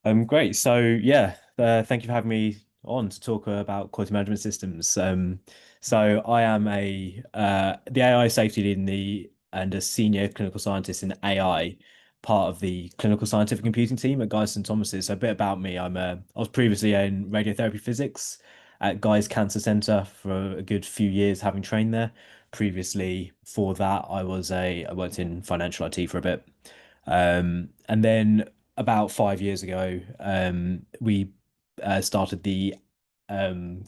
Great. Thank you for having me on to talk about quality management systems. So I am the AI safety lead and a senior clinical scientist in AI, part of the clinical scientific computing team at Guy's St Thomas's. So a bit about me. I was previously in radiotherapy physics at Guy's Cancer Centre for a good few years, having trained there. Previously, for that, I worked in financial IT for a bit. And then about 5 years ago, we started the um,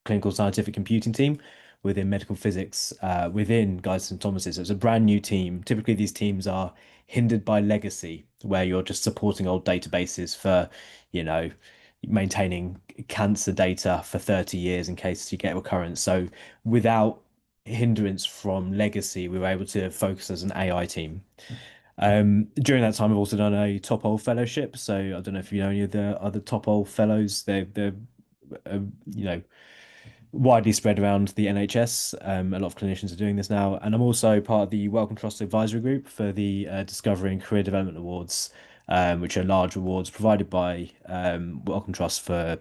clinical scientific computing team within medical physics within Guy's St Thomas's. So it's a brand new team. Typically, these teams are hindered by legacy, where you're just supporting old databases for, you know, maintaining cancer data for 30 years in case you get recurrence. So without hindrance from legacy, we were able to focus as an AI team. During that time, I've also done a Top fellowship. So I don't know if you know any of the other Top fellows. They're uh, you know widely spread around the NHS. A lot of clinicians are doing this now, and I'm also part of the Wellcome Trust Advisory Group for the Discovery and Career Development Awards, which are large awards provided by Wellcome Trust for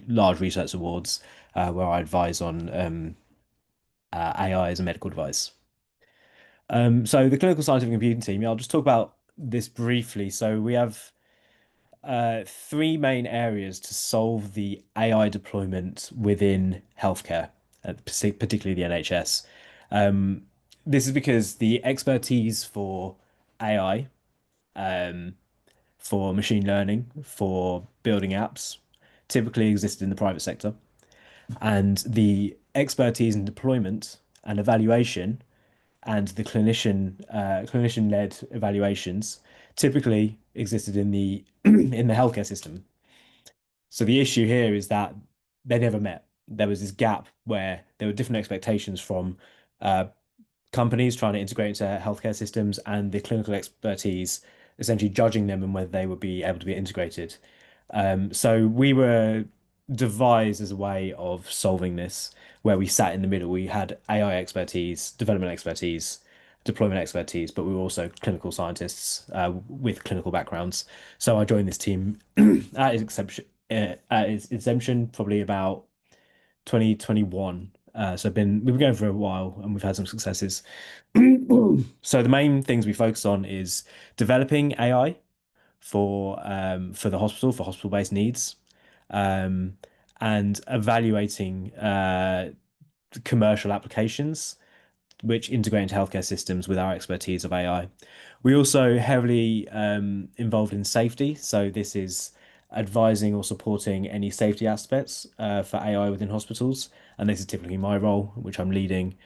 large research awards, where I advise on AI as a medical device. So the clinical scientific computing team, yeah, I'll just talk about this briefly. So we have three main areas to solve the AI deployment within healthcare, particularly the NHS. Um, this is because the expertise for AI, um, for machine learning, for building apps, typically existed in the private sector, and the expertise in deployment and evaluation and the clinician-led evaluations typically existed in the in the healthcare system. So the issue here is that they never met. There was this gap where there were different expectations from uh, companies trying to integrate into healthcare systems and the clinical expertise essentially judging them and whether they would be able to be integrated. So we were devised as a way of solving this, where we sat in the middle. We had AI expertise, development expertise, deployment expertise, but we were also clinical scientists with clinical backgrounds. So I joined this team at its inception, probably about 2021. So we've been going for a while and we've had some successes. So the main things we focus on is developing AI for the hospital for hospital-based needs, um, and evaluating commercial applications which integrate into healthcare systems with our expertise of AI. We also heavily involved in safety, so this is advising or supporting any safety aspects for AI within hospitals, and this is typically my role, which I'm leading,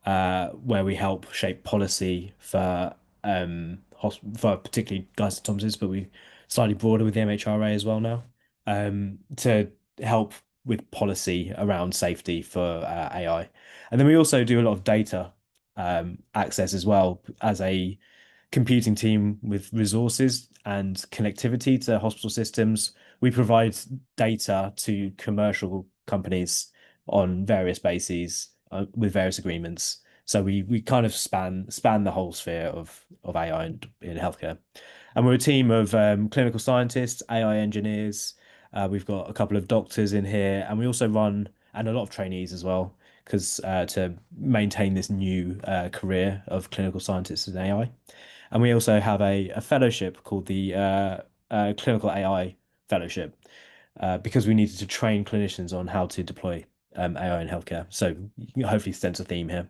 where we help shape policy for particularly Guy's and Thomas's, but we slightly broader with the MHRA as well now, to help with policy around safety for AI. And then we also do a lot of data access as well as a computing team with resources and connectivity to hospital systems. We provide data to commercial companies on various bases with various agreements. So we kind of span the whole sphere of AI in healthcare. And we're a team of clinical scientists, AI engineers. We've got a couple of doctors in here, and we also run and a lot of trainees as well, because to maintain this new career of clinical scientists in AI. And we also have a fellowship called the Clinical AI Fellowship, because we needed to train clinicians on how to deploy AI in healthcare. So you can hopefully sense a theme here.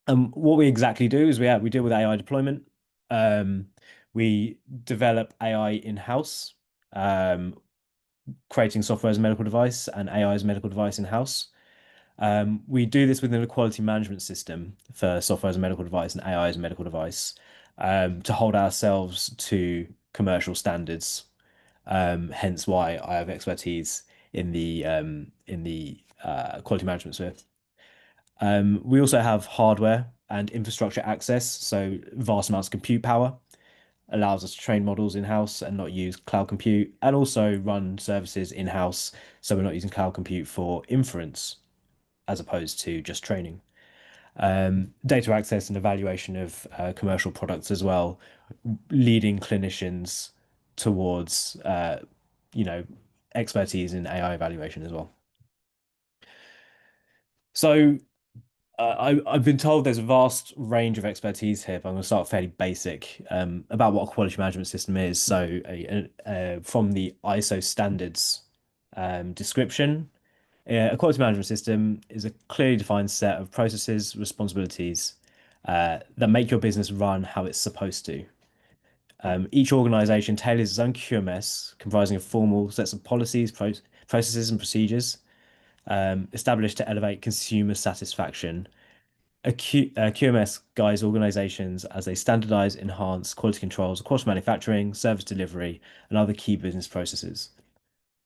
What we exactly do is we deal with AI deployment. Um, we develop AI in-house, um, creating software as a medical device and AI as a medical device in-house. We do this within a quality management system for software as a medical device and AI as a medical device, to hold ourselves to commercial standards. Hence why I have expertise in the quality management sphere. We also have hardware and infrastructure access, so vast amounts of compute power allows us to train models in-house and not use cloud compute, and also run services in-house, so we're not using cloud compute for inference as opposed to just training. Data access and evaluation of commercial products as well, leading clinicians towards you know, expertise in AI evaluation as well. So I've been told there's a vast range of expertise here, but I'm going to start fairly basic about what a quality management system is. So, from the ISO standards description, a quality management system is a clearly defined set of processes, responsibilities that make your business run how it's supposed to. Each organization tailors its own QMS, comprising of formal sets of policies, processes, and procedures established to elevate consumer satisfaction. QMS guides organizations as they standardize, enhance quality controls across manufacturing, service delivery, and other key business processes.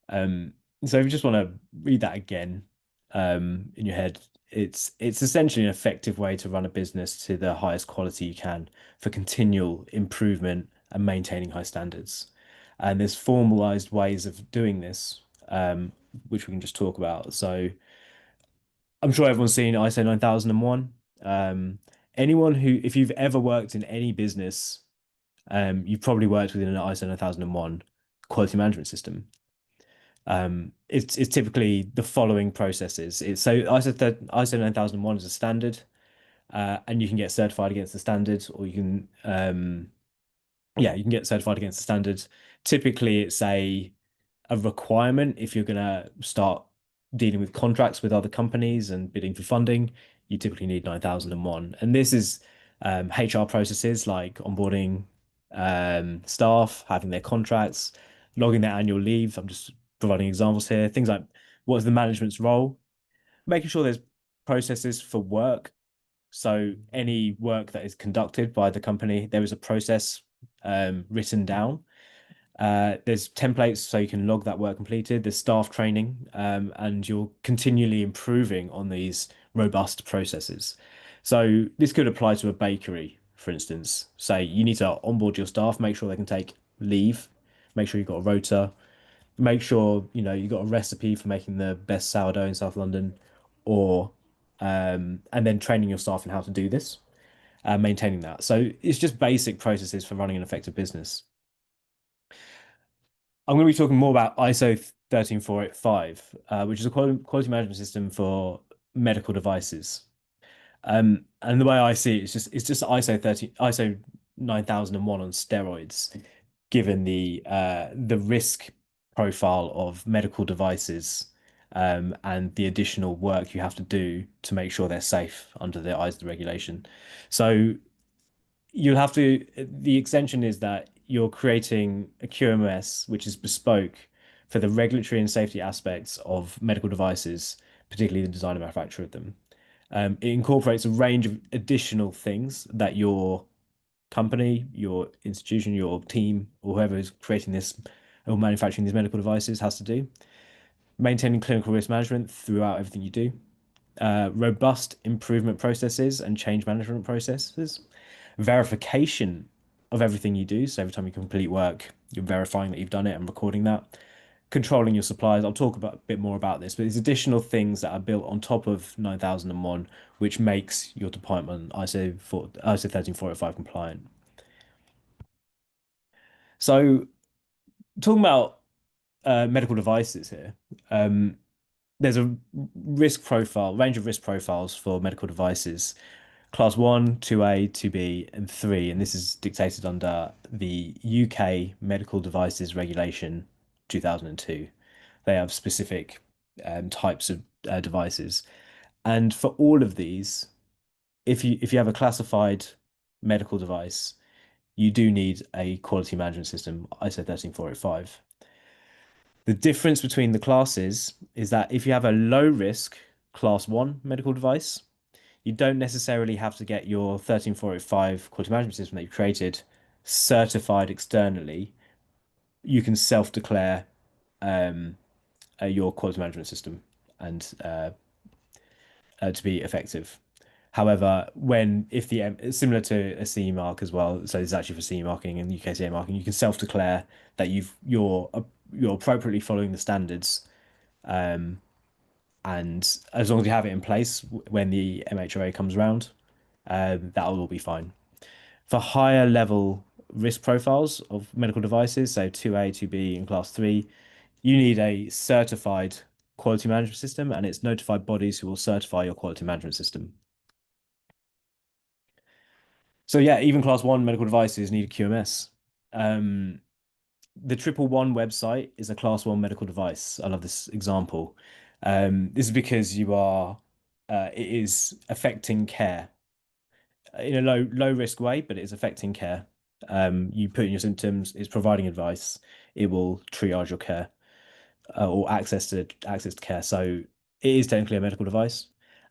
Um, so if you just want to read that again, in your head, it's essentially an effective way to run a business to the highest quality you can for continual improvement and maintaining high standards. And there's formalized ways of doing this, which we can just talk about. So I'm sure everyone's seen ISO 9001. Anyone who, if you've ever worked in any business, you've probably worked within an ISO 9001 quality management system. It's typically the following processes. It's so ISO 9001 is a standard, and you can get certified against the standard, or you can yeah, you can get certified against the standard. Typically, it's a requirement if you're gonna start dealing with contracts with other companies and bidding for funding. You typically need 9001, and this is HR processes like onboarding staff, having their contracts, logging their annual leave. I'm just providing examples here. Things like what is the management's role, making sure there's processes for work. So any work that is conducted by the company, there is a process written down. There's templates so you can log that work completed. There's staff training, and you're continually improving on these robust processes. So this could apply to a bakery, for instance. Say you need to onboard your staff, make sure they can take leave, make sure you've got a rota, make sure you've got a recipe for making the best sourdough in South London, or and then training your staff in how to do this, maintaining that. So it's just basic processes for running an effective business. I'm going to be talking more about ISO 13485, which is a quality management system for medical devices. And the way I see it, it's just ISO 9001 on steroids, given the risk profile of medical devices, and the additional work you have to do to make sure they're safe under the eyes of the regulation. So you'll have to, the extension is that you're creating a QMS which is bespoke for the regulatory and safety aspects of medical devices, particularly the design and manufacture of them. It incorporates a range of additional things that your company, your institution, your team, or whoever is creating this or manufacturing these medical devices has to do. Maintaining clinical risk management throughout everything you do. Robust improvement processes and change management processes, verification of everything you do. So every time you complete work, you're verifying that you've done it and recording that. Controlling your suppliers. I'll talk about a bit more about this, but there's additional things that are built on top of 9001, which makes your department ISO 13485 compliant. So talking about medical devices here, there's a range of risk profiles for medical devices. Class 1, 2A, 2B, and 3, and this is dictated under the UK Medical Devices Regulation 2002. They have specific types of devices, and for all of these, if you have a classified medical device, you do need a quality management system, ISO 13485. The difference between the classes is that if you have a low risk class 1 medical device, you don't necessarily have to get your 13485 quality management system that you created certified externally. You can self-declare your quality management system and to be effective. However, if the it's similar to a CE mark as well, so it's actually for CE marking and UKCA marking, you can self-declare that you're appropriately following the standards, and as long as you have it in place when the MHRA comes around, that'll all be fine. For higher level risk profiles of medical devices, so 2A, 2B, and Class 3, you need a certified quality management system, and it's notified bodies who will certify your quality management system. So yeah, even Class 1 medical devices need a QMS. Um, the 111 website is a Class 1 medical device. I love this example. This is because it is affecting care in a low risk way, but it is affecting care. You put in your symptoms, it's providing advice, it will triage your care or access to care. So it is technically a medical device.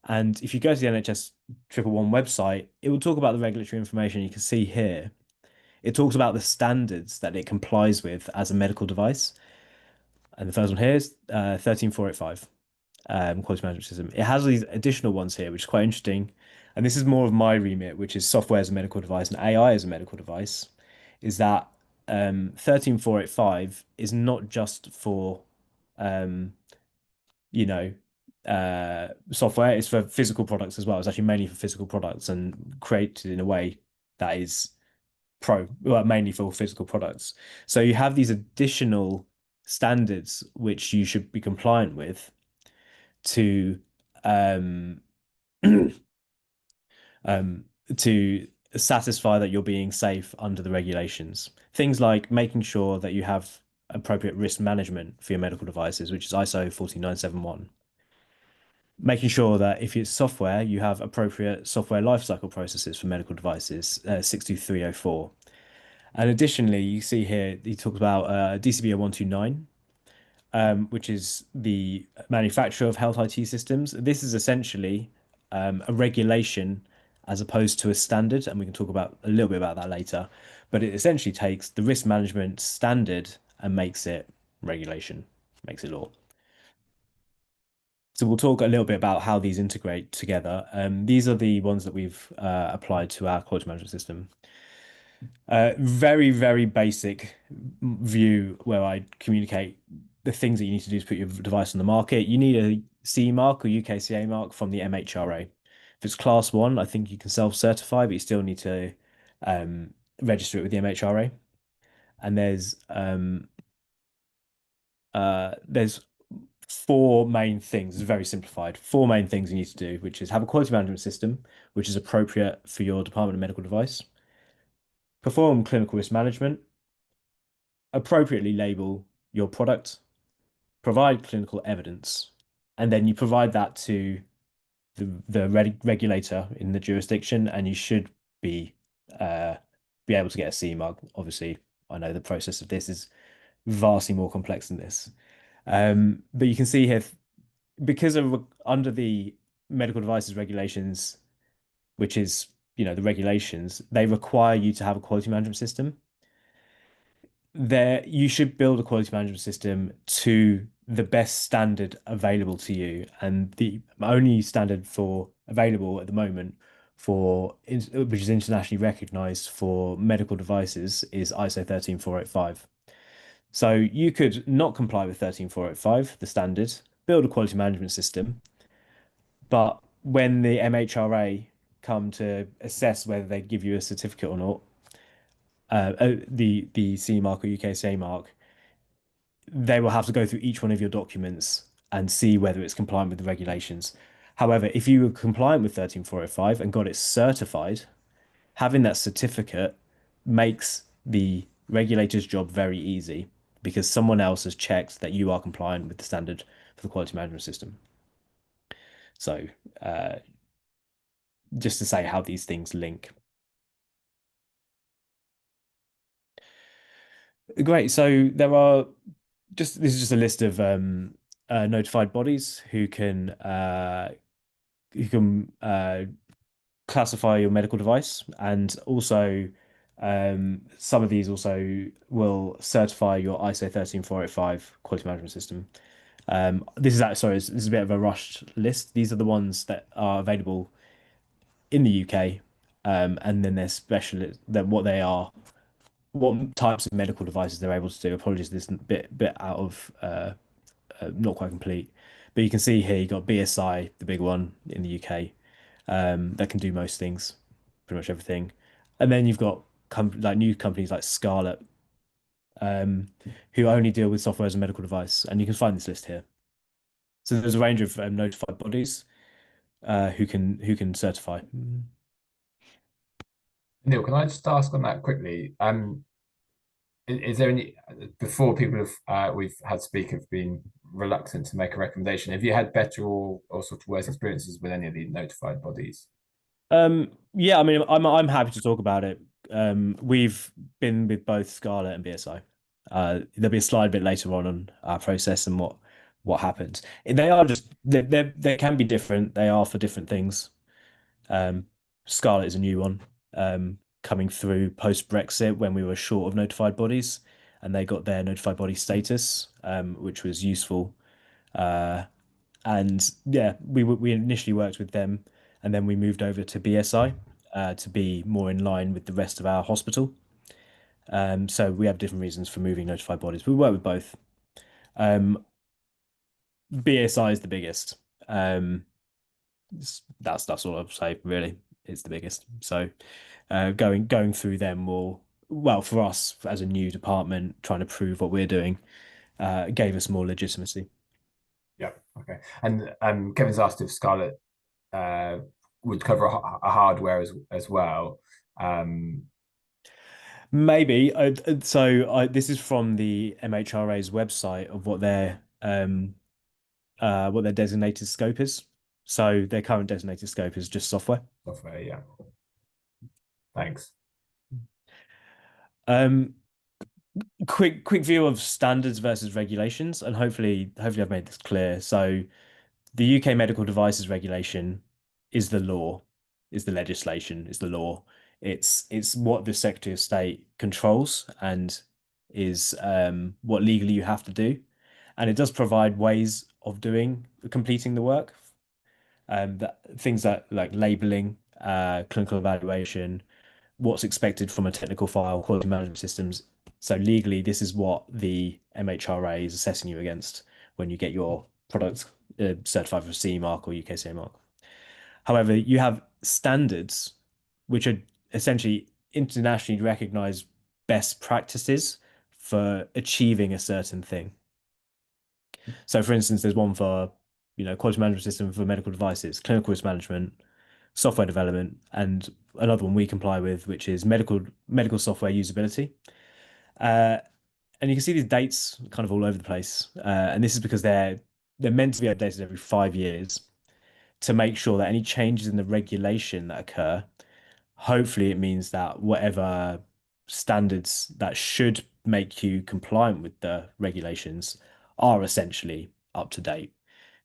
And if you go to the NHS 111 website, it will talk about the regulatory information you can see here. It talks about the standards that it complies with as a medical device. And the first one here is 13485, quality management system. It has these additional ones here, which is quite interesting. And this is more of my remit, which is software as a medical device and AI as a medical device, is that 13485 is not just for um, you know, software, it's for physical products as well. It's actually mainly for physical products and created in a way that is well, mainly for physical products. So you have these additional standards which you should be compliant with to um um to satisfy that you're being safe under the regulations. Things like making sure that you have appropriate risk management for your medical devices, which is ISO 14971. Making sure that if it's software, you have appropriate software lifecycle processes for medical devices, 62304. And additionally, you see here, he talks about DCB 129, which is the manufacturer of health IT systems. This is essentially a regulation as opposed to a standard, and we can talk about a little bit about that later. But it essentially takes the risk management standard and makes it regulation, makes it law. So we'll talk a little bit about how these integrate together. These are the ones that we've applied to our quality management system. Very, very basic view where I communicate the things that you need to do to put your device on the market. You need a CE mark or UKCA mark from the MHRA. If it's class one, I think you can self-certify, but you still need to register it with the MHRA. And there's four main things. It's very simplified. Four main things you need to do, which is have a quality management system, which is appropriate for your Department of Medical Device, perform clinical risk management, appropriately label your product, provide clinical evidence, and then you provide that to the regulator in the jurisdiction, and you should uh, be able to get a CE mark. Obviously, I know the process of this is vastly more complex than this. But you can see here, because of under the medical devices regulations, which is, the regulations, they require you to have a quality management system. You should build a quality management system to the best standard available to you. And the only standard for available at the moment which is internationally recognized for medical devices is ISO 13485. So you could not comply with 13485, the standard, build a quality management system, but when the MHRA come to assess whether they give you a certificate or not, the CE mark or UKCA mark, they will have to go through each one of your documents and see whether it's compliant with the regulations. However, if you were compliant with 13485 and got it certified, having that certificate makes the regulator's job very easy because someone else has checked that you are compliant with the standard for the quality management system. So, uh, just to say how these things link. Great. So this is just a list of notified bodies who can classify your medical device, and also some of these also will certify your ISO 13485 quality management system. This is a bit of a rushed list. These are the ones that are available in the UK, and then there's what they are, what types of medical devices they're able to do. Apologies, this is a bit out of not quite complete, but you can see here you got BSI, the big one in the UK, that can do most things, pretty much everything. And then you've got like new companies like Scarlett, um, who only deal with software as a medical device, and you can find this list here. So there's a range of notified bodies who can certify. Neil, can I just ask on that quickly? Is there any before people have we've had speak have been reluctant to make a recommendation? Have you had better or sort of worse experiences with any of the notified bodies? Yeah, I mean, I'm happy to talk about it. We've been with both Scarlett and BSI. There'll be a slide a bit later on our process and what happened. They are just they can be different. They are for different things. Um, Scarlett is a new one, coming through post Brexit when we were short of notified bodies, and they got their notified body status, which was useful. Uh, and yeah, we initially worked with them, and then we moved over to BSI to be more in line with the rest of our hospital. So we have different reasons for moving notified bodies. We work with both. Um, BSI is the biggest. That's all I'll say. Really, it's the biggest. So going through them will, well, for us as a new department trying to prove what we're doing, gave us more legitimacy. Yeah. Okay. And Kevin's asked if Scarlett uh, would cover a hardware as well. Um, Maybe. So this is from the MHRA's website of what their designated scope is. So their current designated scope is just software. Software. Yeah. Thanks. Um, quick view of standards versus regulations, and hopefully I've made this clear. So the UK medical devices regulation is the law, is the legislation, is the law. It's what the Secretary of State controls and is what legally you have to do. And it does provide ways of completing the work. That things that like labeling, clinical evaluation, what's expected from a technical file, quality management systems. So legally, this is what the MHRA is assessing you against when you get your product certified for CE mark or UKCA mark. However, you have standards, which are essentially internationally recognized best practices for achieving a certain thing. So, for instance, there's one for, quality management system for medical devices, clinical risk management, software development, and another one we comply with, which is medical software usability. Uh, and you can see these dates kind of all over the place. And this is because they're meant to be updated every 5 years to make sure that any changes in the regulation that occur, hopefully it means that whatever standards that should make you compliant with the regulations are essentially up to date.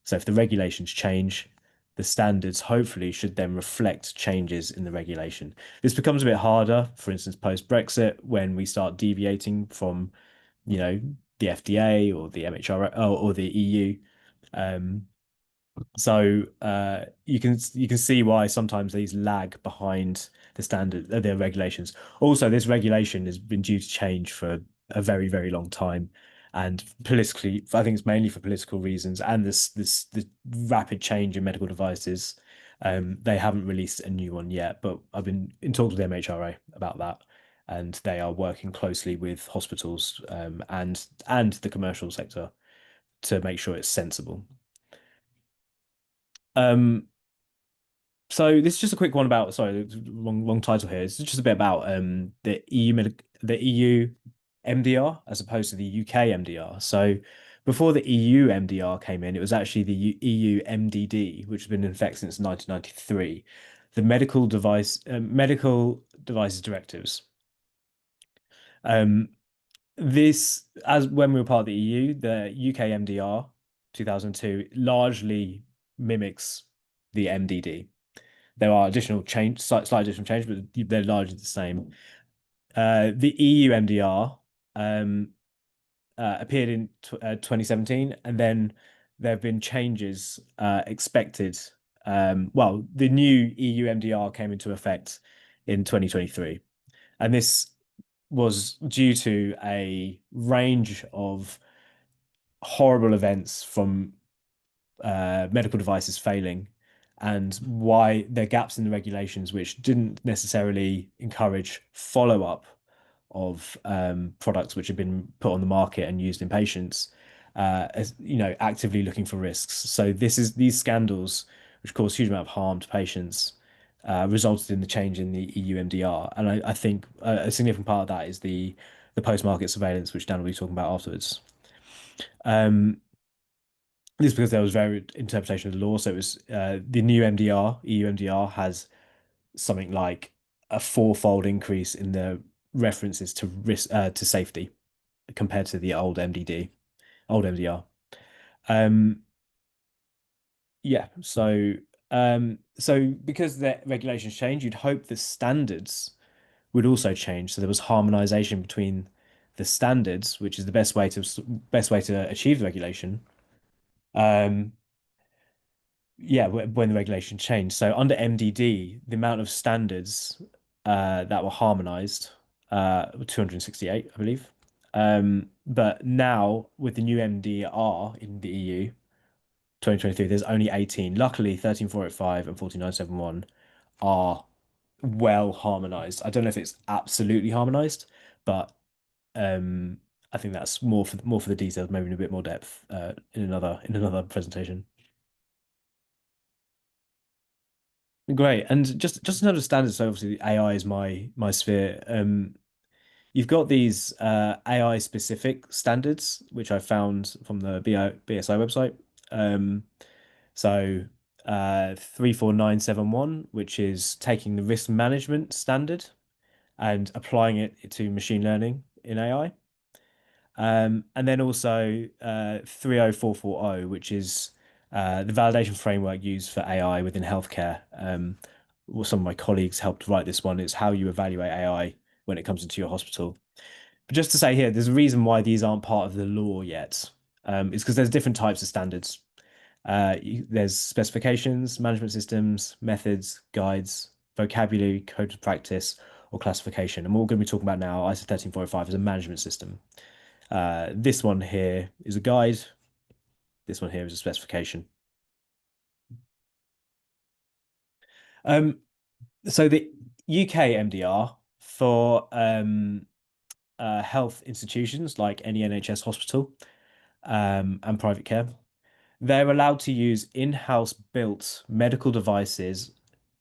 So if the regulations change, the standards hopefully should then reflect changes in the regulation. This becomes a bit harder, for instance, post Brexit, when we start deviating from, you know, the FDA or the MHRA or the EU. Um, so you can see why sometimes these lag behind the regulations. Also, this regulation has been due to change for a very, very long time. And politically, I think it's mainly for political reasons and this rapid change in medical devices. They haven't released a new one yet, but I've been in talks with the MHRA about that, and they are working closely with hospitals and the commercial sector to make sure it's sensible. Um, So this is just a quick one about, sorry, wrong title here. It's just a bit about the EU MDR as opposed to the UK MDR. So before the EU MDR came in, it was actually the EU MDD, which has been in effect since 1993, the medical devices directives. Um, this as when we were part of the EU, the UK MDR 2002 largely mimics the MDD. There are slight additional change, but they're largely the same. The EU MDR appeared in 2017, and then there have been changes expected. Well, the new EU MDR came into effect in 2023, and this was due to a range of horrible events from medical devices failing, and why there are gaps in the regulations which didn't necessarily encourage follow-up of products which have been put on the market and used in patients, as actively looking for risks. So these scandals, which caused a huge amount of harm to patients, resulted in the change in the EU MDR, and I think a significant part of that is the post-market surveillance, which Dan will be talking about afterwards. Um, this is because there was varied interpretation of the law. So it was the new MDR, EU MDR, has something like a fourfold increase in the references to risk to safety compared to the old MDR. Um, yeah, so because the regulations change, you'd hope the standards would also change. So there was harmonization between the standards, which is the best way to achieve the regulation. Um, yeah, when the regulation changed. So under MDD, the amount of standards that were harmonized were 268, I believe. But now with the new MDR in the EU 2023, there's only 18. Luckily, 13485 and 14971 are well harmonized. I don't know if it's absolutely harmonized, but um, I think that's more for the details, maybe in a bit more depth in another presentation. Great. And just another standard, so obviously AI is my sphere. You've got these AI specific standards, which I found from the BSI website. Um, so 34971, which is taking the risk management standard and applying it to machine learning in AI. And then also 30440, which is the validation framework used for AI within healthcare. Well, some of my colleagues helped write this one. It's how you evaluate AI when it comes into your hospital. But just to say here, there's a reason why these aren't part of the law yet. It's because there's different types of standards. There's specifications, management systems, methods, guides, vocabulary, code of practice, or classification. And what we're going to be talking about now, ISO 13485, is a management system. This one here is a guide. This one here is a specification. Um, so the UK MDR for health institutions like any NHS hospital and private care, they're allowed to use in-house built medical devices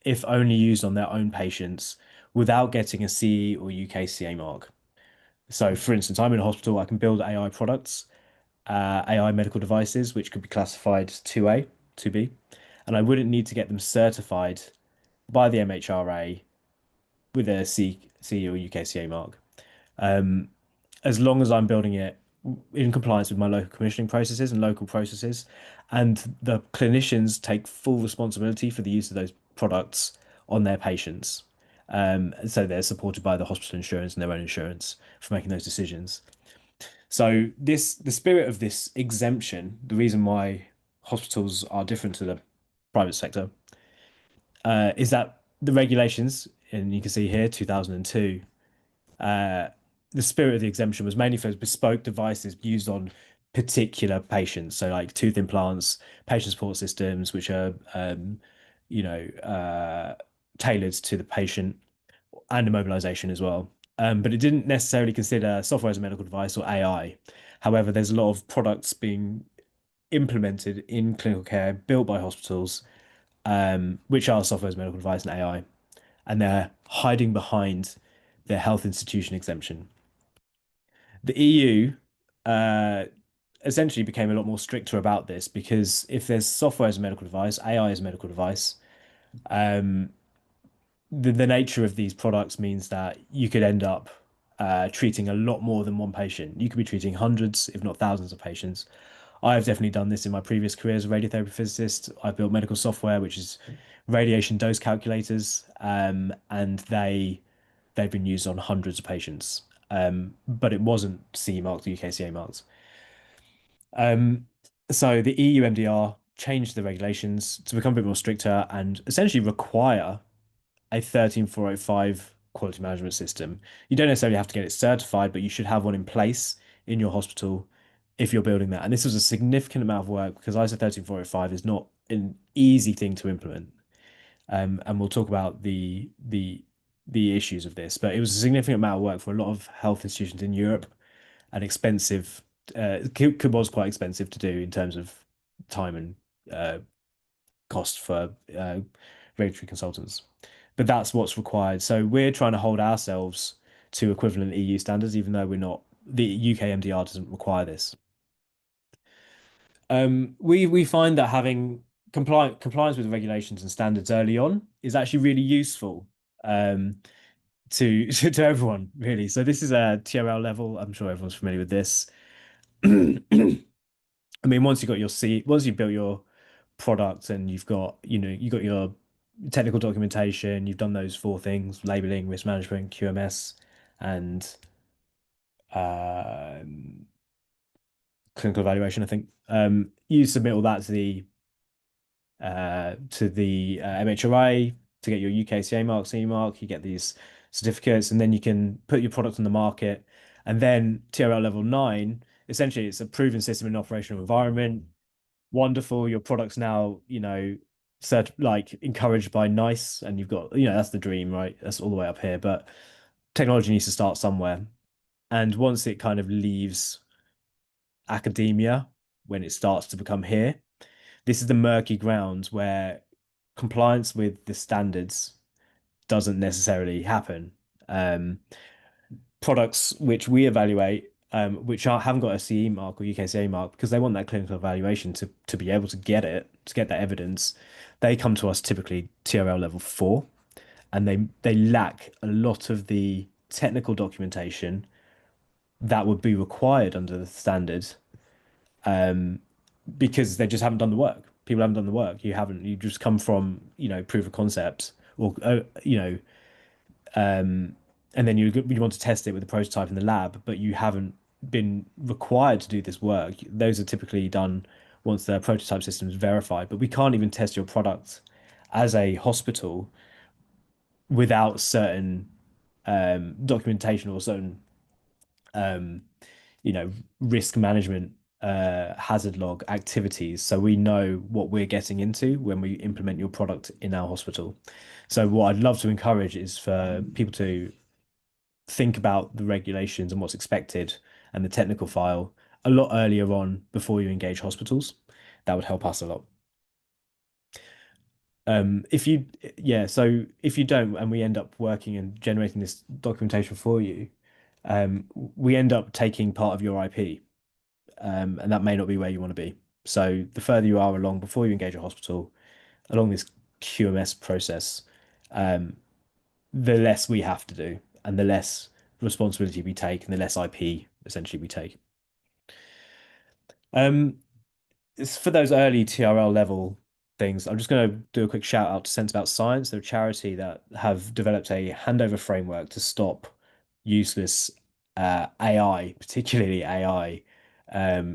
if only used on their own patients without getting a CE or UKCA mark. So, for instance, I'm in a hospital, I can build AI products, AI medical devices, which could be classified 2A, 2B, and I wouldn't need to get them certified by the MHRA with a C or UKCA mark. Um, as long as I'm building it in compliance with my local commissioning processes and local processes, and the clinicians take full responsibility for the use of those products on their patients. So they're supported by the hospital insurance and their own insurance for making those decisions. So the spirit of this exemption, the reason why hospitals are different to the private sector, is that the regulations, and you can see here, 2002, uh, the spirit of the exemption was mainly for bespoke devices used on particular patients. So like tooth implants, patient support systems, which are, you know, uh, tailored to the patient and immobilization as well. But it didn't necessarily consider software as a medical device or AI. However, there's a lot of products being implemented in clinical care built by hospitals, which are software as a medical device and AI, and they're hiding behind their health institution exemption. The EU uh, essentially became a lot more stricter about this because if there's software as a medical device, AI as a medical device, um, the nature of these products means that you could end up treating a lot more than one patient. You could be treating hundreds, if not thousands of patients. I have definitely done this in my previous career as a radiotherapy physicist. I've built medical software, which is radiation dose calculators, and they've been used on hundreds of patients. But it wasn't CE marked, UKCA marked. Um, so the EU MDR changed the regulations to become a bit more stricter and essentially require a 13485 quality management system. You don't necessarily have to get it certified, but you should have one in place in your hospital if you're building that. And this was a significant amount of work because ISO 13485 is not easy thing to implement. And we'll talk about the issues of this, but it was a significant amount of work for a lot of health institutions in Europe and expensive. Was quite expensive to do in terms of time and cost for regulatory consultants. But that's what's required. So we're trying to hold ourselves to equivalent EU standards, even though we're not. The UK MDR doesn't require this. We find that having compliance with regulations and standards early on is actually really useful to to everyone, really. So this is a TRL level. I'm sure everyone's familiar with this. I mean, once you've built your product and you've got your technical documentation, you've done those four things: labeling, risk management, QMS, and um, clinical evaluation, I think. You submit all that to the MHRA to get your UKCA mark, CE mark. You get these certificates, and then you can put your product on the market. And then TRL level 9, essentially, it's a proven system in operational environment. Wonderful. Your product's now, like encouraged by NICE, and you've got, that's the dream, right? That's all the way up here. But technology needs to start somewhere. And once it kind of leaves academia, when it starts to become here, this is the murky ground where compliance with the standards doesn't necessarily happen. Um, Products which we evaluate, haven't got a CE mark or UKCA mark, because they want that clinical evaluation to be able to get it, to get that evidence, they come to us typically TRL level 4, and they lack a lot of the technical documentation that would be required under the standard, because they just haven't done the work. People haven't done the work. You just come from, proof of concept, or, and then you want to test it with a prototype in the lab, but you haven't been required to do this work. Those are typically done once the prototype system is verified, but we can't even test your product as a hospital without certain documentation or certain um, risk management hazard log activities, so we know what we're getting into when we implement your product in our hospital. So what I'd love to encourage is for people to think about the regulations and what's expected and the technical file a lot earlier on before you engage hospitals. That would help us a lot. If you, yeah, so if you don't, and we end up working and generating this documentation for you, we end up taking part of your IP, and that may not be where you want to be. So the further you are along before you engage a hospital along this QMS process, um, the less we have to do, and the less responsibility we take, and the less IP essentially we take. Um, it's for those early TRL level things. I'm just going to do a quick shout out to Sense About Science. They're a charity that have developed a handover framework to stop useless AI, particularly AI,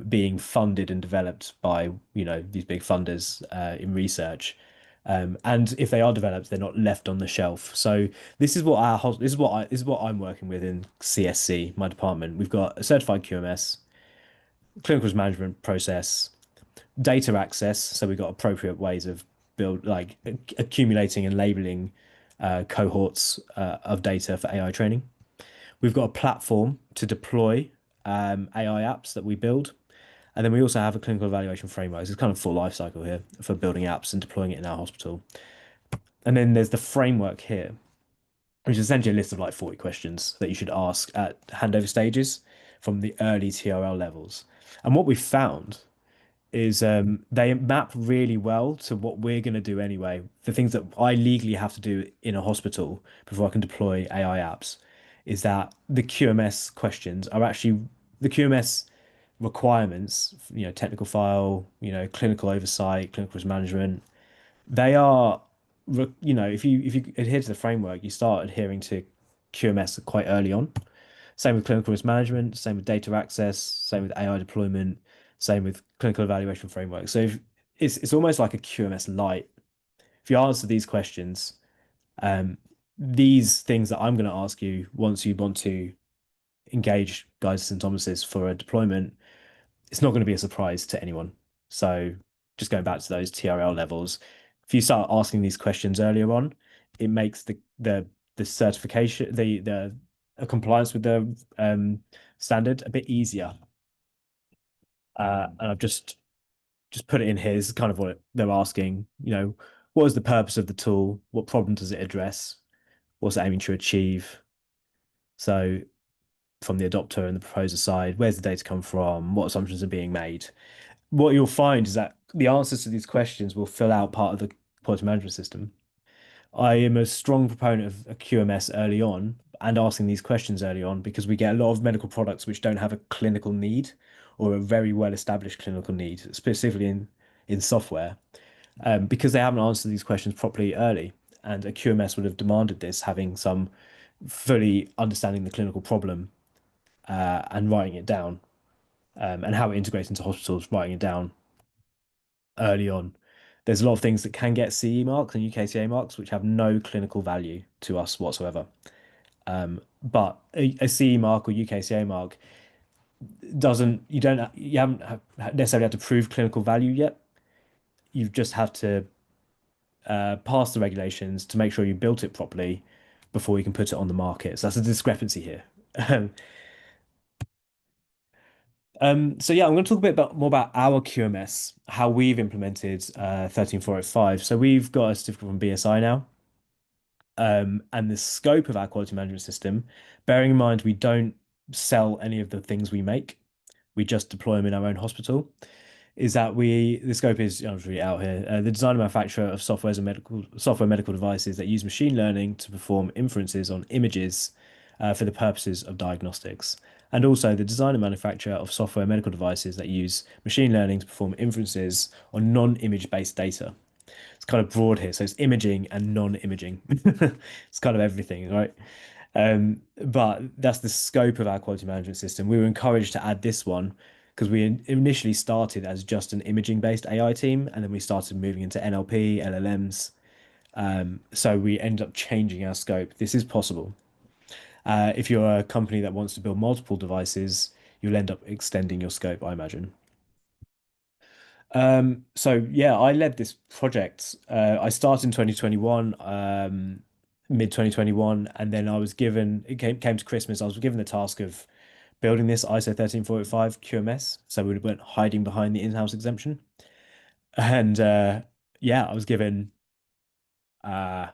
being funded and developed by, these big funders in research. And if they are developed, they're not left on the shelf. So this is what I'm working with in CSC, my department. We've got a certified QMS, clinical management process, data access. So we've got appropriate ways of accumulating and labeling cohorts of data for AI training. We've got a platform to deploy AI apps that we build. And then we also have a clinical evaluation framework. So it's kind of full life cycle here for building apps and deploying it in our hospital. And then there's the framework here, which is essentially a list of like 40 questions that you should ask at handover stages from the early TRL levels. And what we found is they map really well to what we're going to do anyway. The things that I legally have to do in a hospital before I can deploy AI apps is that the QMS questions are actually the QMS requirements, technical file, clinical oversight, clinical risk management. They are, if you adhere to the framework, you start adhering to QMS quite early on. Same with clinical risk management, same with data access, same with AI deployment, same with clinical evaluation framework. So it's almost like a QMS light. If you answer these questions, um, these things that I'm going to ask you once you want to engage Guy's St. Thomas's for a deployment, it's not going to be a surprise to anyone. So just going back to those TRL levels, if you start asking these questions earlier on, it makes the certification, the compliance with the standard a bit easier. And I've just put it in here. This is kind of what they're asking. What is the purpose of the tool? What problem does it address? What's it aiming to achieve? So from the adopter and the proposer side, where's the data come from? What assumptions are being made? What you'll find is that the answers to these questions will fill out part of the quality management system. I am a strong proponent of a QMS early on and asking these questions early on because we get a lot of medical products which don't have a clinical need or a very well established clinical need, specifically in software, because they haven't answered these questions properly early. And a QMS would have demanded this, having some fully understanding the clinical problem and writing it down, and how it integrates into hospitals, writing it down early on. There's a lot of things that can get CE marks and UKCA marks, which have no clinical value to us whatsoever. But a CE mark or UKCA mark doesn't, you haven't necessarily had to prove clinical value yet. You just have to pass the regulations to make sure you built it properly before you can put it on the market. So that's a discrepancy here. So yeah, I'm going to talk a bit more about our QMS, how we've implemented 13485. So we've got a certificate from BSI now, and the scope of our quality management system, bearing in mind we don't sell any of the things we make, we just deploy them in our own hospital, is that the scope is, I'll read it out here, the design and manufacture of software medical devices that use machine learning to perform inferences on images for the purposes of diagnostics. And also the design and manufacture of software medical devices that use machine learning to perform inferences on non-image based data. It's kind of broad here. So it's imaging and non-imaging. It's kind of everything, right? But that's the scope of our quality management system. We were encouraged to add this one because we initially started as just an imaging-based AI team, and then we started moving into NLP, LLMs. So we ended up changing our scope. This is possible. If you're a company that wants to build multiple devices, you'll end up extending your scope, I imagine. So yeah, I led this project. I started in 2021, mid 2021, and then I was given, it came to Christmas, I was given the task of building this ISO 13485 QMS. So we weren't hiding behind the in-house exemption. And yeah, I was given uh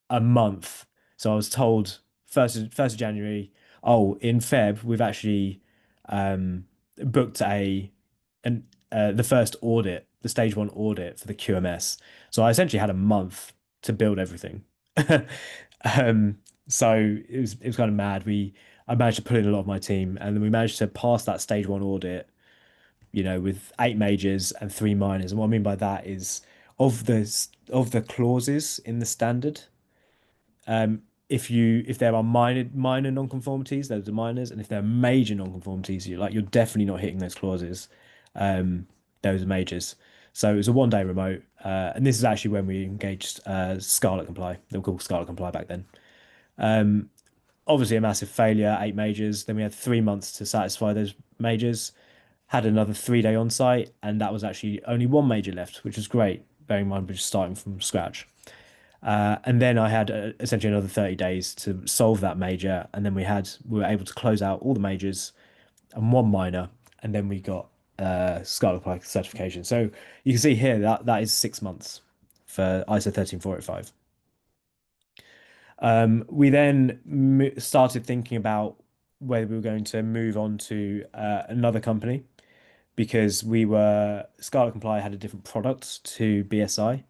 a month. So I was told first of January, oh, in Feb, we've actually booked the first audit, the stage one audit for the QMS. So I essentially had a month to build everything. Um, so it was kind of mad. I managed to put in a lot of my team, and then we managed to pass that stage one audit, with 8 majors and 3 minors. And what I mean by that is of the clauses in the standard, if there are minor non-conformities, those are minors, and if there are major non-conformities, you're definitely not hitting those clauses. Um, those are majors. So it was a 1 day remote, and this is actually when we engaged Scarlet Comply. They were called Scarlet Comply back then. Obviously, a massive failure. 8 majors. Then we had 3 months to satisfy those majors. Had another 3 day on site, and that was actually only 1 major left, which was great. Bearing in mind we're just starting from scratch. And then I had essentially another 30 days to solve that major, and then we were able to close out all the majors and 1 minor, and then we got Scarlet Pike certification. So you can see here that is 6 months for ISO 13485. We then started thinking about whether we were going to move on to another company because Scarlet Comply had a different product to BSI.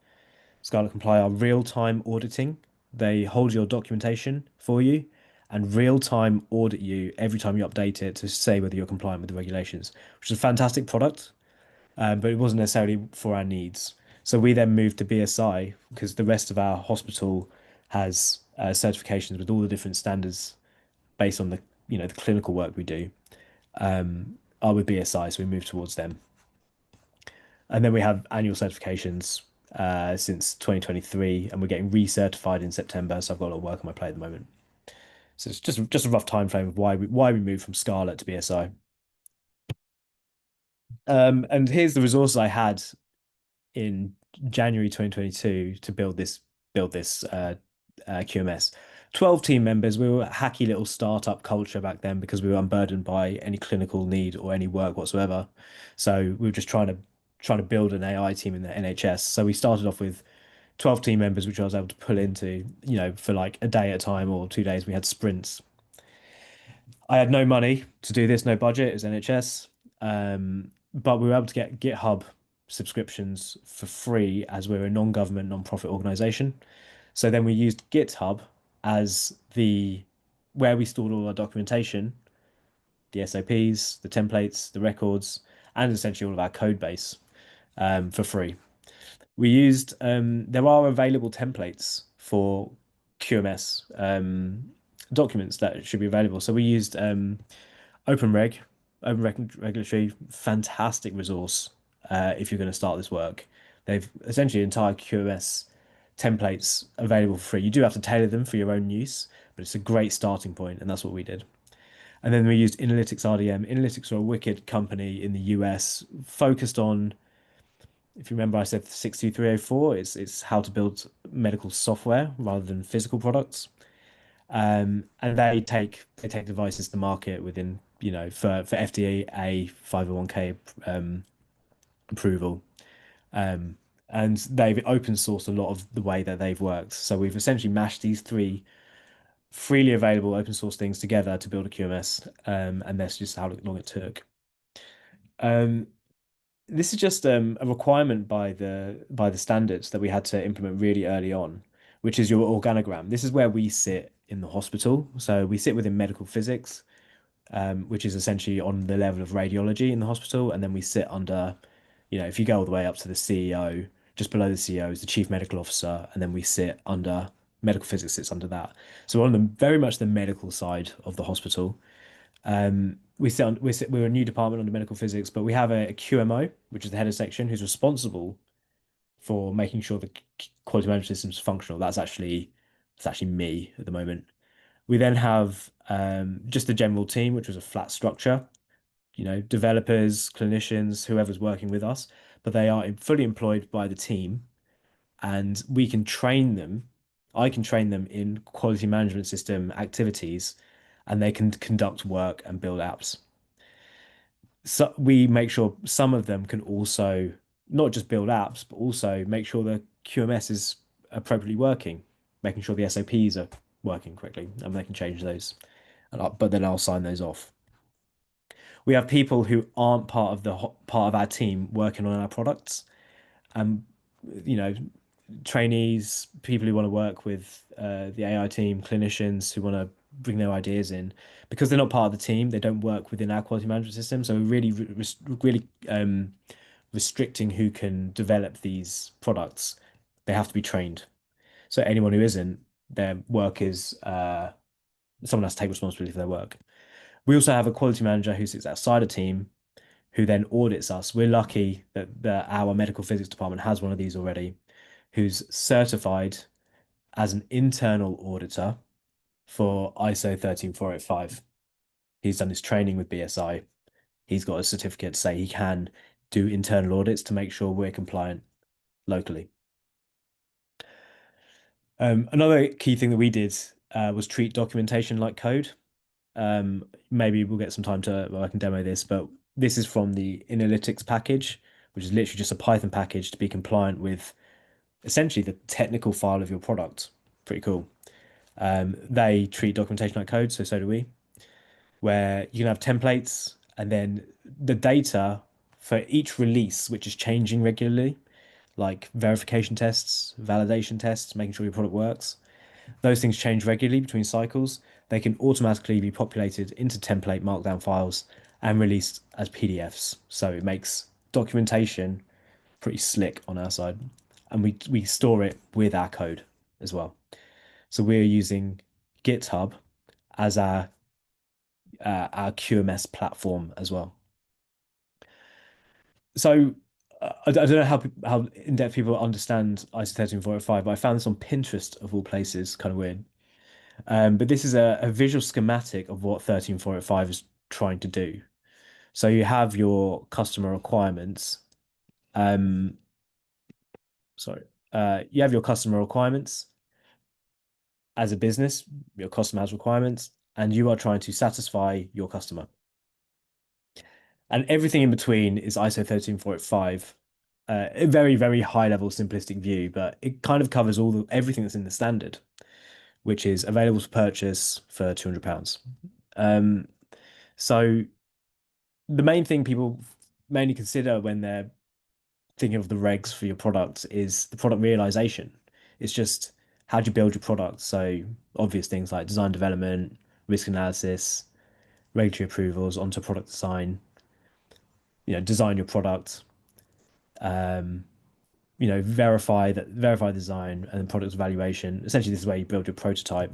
Scarlet Comply are real-time auditing. They hold your documentation for you and real-time audit you every time you update it to say whether you're compliant with the regulations, which is a fantastic product, but it wasn't necessarily for our needs. So we then moved to BSI because the rest of our hospital has certifications with all the different standards based on the clinical work we do are with BSI, so we moved towards them. And then we have annual certifications since 2023, and we're getting recertified in September. So I've got a lot of work on my plate at the moment. So it's just a rough time frame of why we moved from Scarlet to BSI. And here's the resources I had in January 2022 to build this QMS. 12 team members. We were a hacky little startup culture back then because we were unburdened by any clinical need or any work whatsoever. So we were just trying to build an AI team in the NHS. So we started off with 12 team members, which I was able to pull into, for like a day at a time or 2 days. We had sprints. I had no money to do this, no budget, it was NHS. But we were able to get GitHub subscriptions for free as we're a non-government, non-profit organization. So then we used GitHub as the where we stored all our documentation, the SOPs, the templates, the records, and essentially all of our code base for free. There are available templates for QMS documents that should be available. So we used OpenReg, Regulatory, fantastic resource if you're going to start this work. They've essentially entire QMS templates available for free. You do have to tailor them for your own use, but it's a great starting point, and that's what we did. And then we used Inalytics RDM. Inalytics are a wicked company in the US focused on, if you remember, I said 62304, it's how to build medical software rather than physical products. And they take devices to market within, for FDA 501(k) approval. Um, and they've open sourced a lot of the way that they've worked. So we've essentially mashed these three freely available open source things together to build a QMS. And that's just how long it took. Um, this is just a requirement by the standards that we had to implement really early on, which is your organogram. This is where we sit in the hospital. So we sit within medical physics, which is essentially on the level of radiology in the hospital, and then we sit under, if you go all the way up to the CEO, just below the CEO is the chief medical officer, and then we sit under medical physics sits under that. So we're on the very much the medical side of the hospital. We're a new department under medical physics, but we have a QMO, which is the head of section, who's responsible for making sure the quality management system is functional. That's actually me at the moment. We then have just the general team, which was a flat structure, developers, clinicians, whoever's working with us, but they are fully employed by the team, and we can train them. I can train them in quality management system activities, and they can conduct work and build apps. So we make sure some of them can also not just build apps, but also make sure the QMS is appropriately working, making sure the SOPs are working correctly, and they can change those. But then I'll sign those off. We have people who aren't part of our team working on our products, and you know, trainees, people who want to work with the AI team, clinicians who want to bring their ideas in, because they're not part of the team, they don't work within our quality management system. So we're really restricting who can develop these products. They have to be trained. So anyone who isn't, their work is someone has to take responsibility for their work. We also have a quality manager who sits outside a team who then audits us. We're lucky that our medical physics department has one of these already, who's certified as an internal auditor for ISO 13485. He's done his training with BSI. He's got a certificate to say he can do internal audits to make sure we're compliant locally. Another key thing that we did was treat documentation like code. Maybe we'll get some time I can demo this, but this is from the Inalytics package, which is literally just a Python package to be compliant with essentially the technical file of your product. Pretty cool. They treat documentation like code, so do we, where you can have templates and then the data for each release, which is changing regularly, like verification tests, validation tests, making sure your product works. Those things change regularly between cycles. They can automatically be populated into template markdown files and released as PDFs. So it makes documentation pretty slick on our side. And we store it with our code as well. So we're using GitHub as our QMS platform as well. So I don't know how in-depth people understand ISO 13485, but I found this on Pinterest of all places, kind of weird. But this is a visual schematic of what 13485 is trying to do. So you have your customer requirements. Um, sorry, you have your customer requirements as a business, your customer has requirements, and you are trying to satisfy your customer. And everything in between is ISO 13485. A very, very high level simplistic view, but it kind of covers everything that's in the standard, which is available to purchase for £200. Um, so the main thing people mainly consider when they're thinking of the regs for your product is the product realization. It's just how do you build your product? So obvious things like design development, risk analysis, regulatory approvals onto product design, design your product, um, verify design and product evaluation. Essentially, this is where you build your prototype,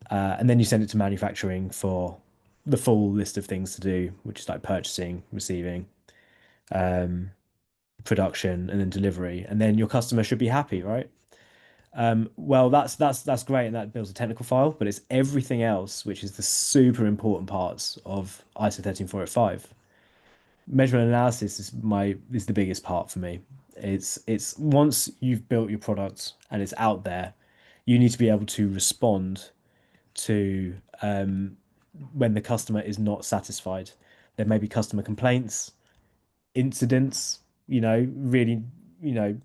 and then you send it to manufacturing for the full list of things to do, which is like purchasing, receiving, um, production, and then delivery. And then your customer should be happy, right? Well, that's great, and that builds a technical file, but it's everything else, which is the super important parts of ISO 13485. Measurement analysis is the biggest part for me. It's once you've built your product and it's out there, you need to be able to respond to when the customer is not satisfied. There may be customer complaints, incidents, really, you know,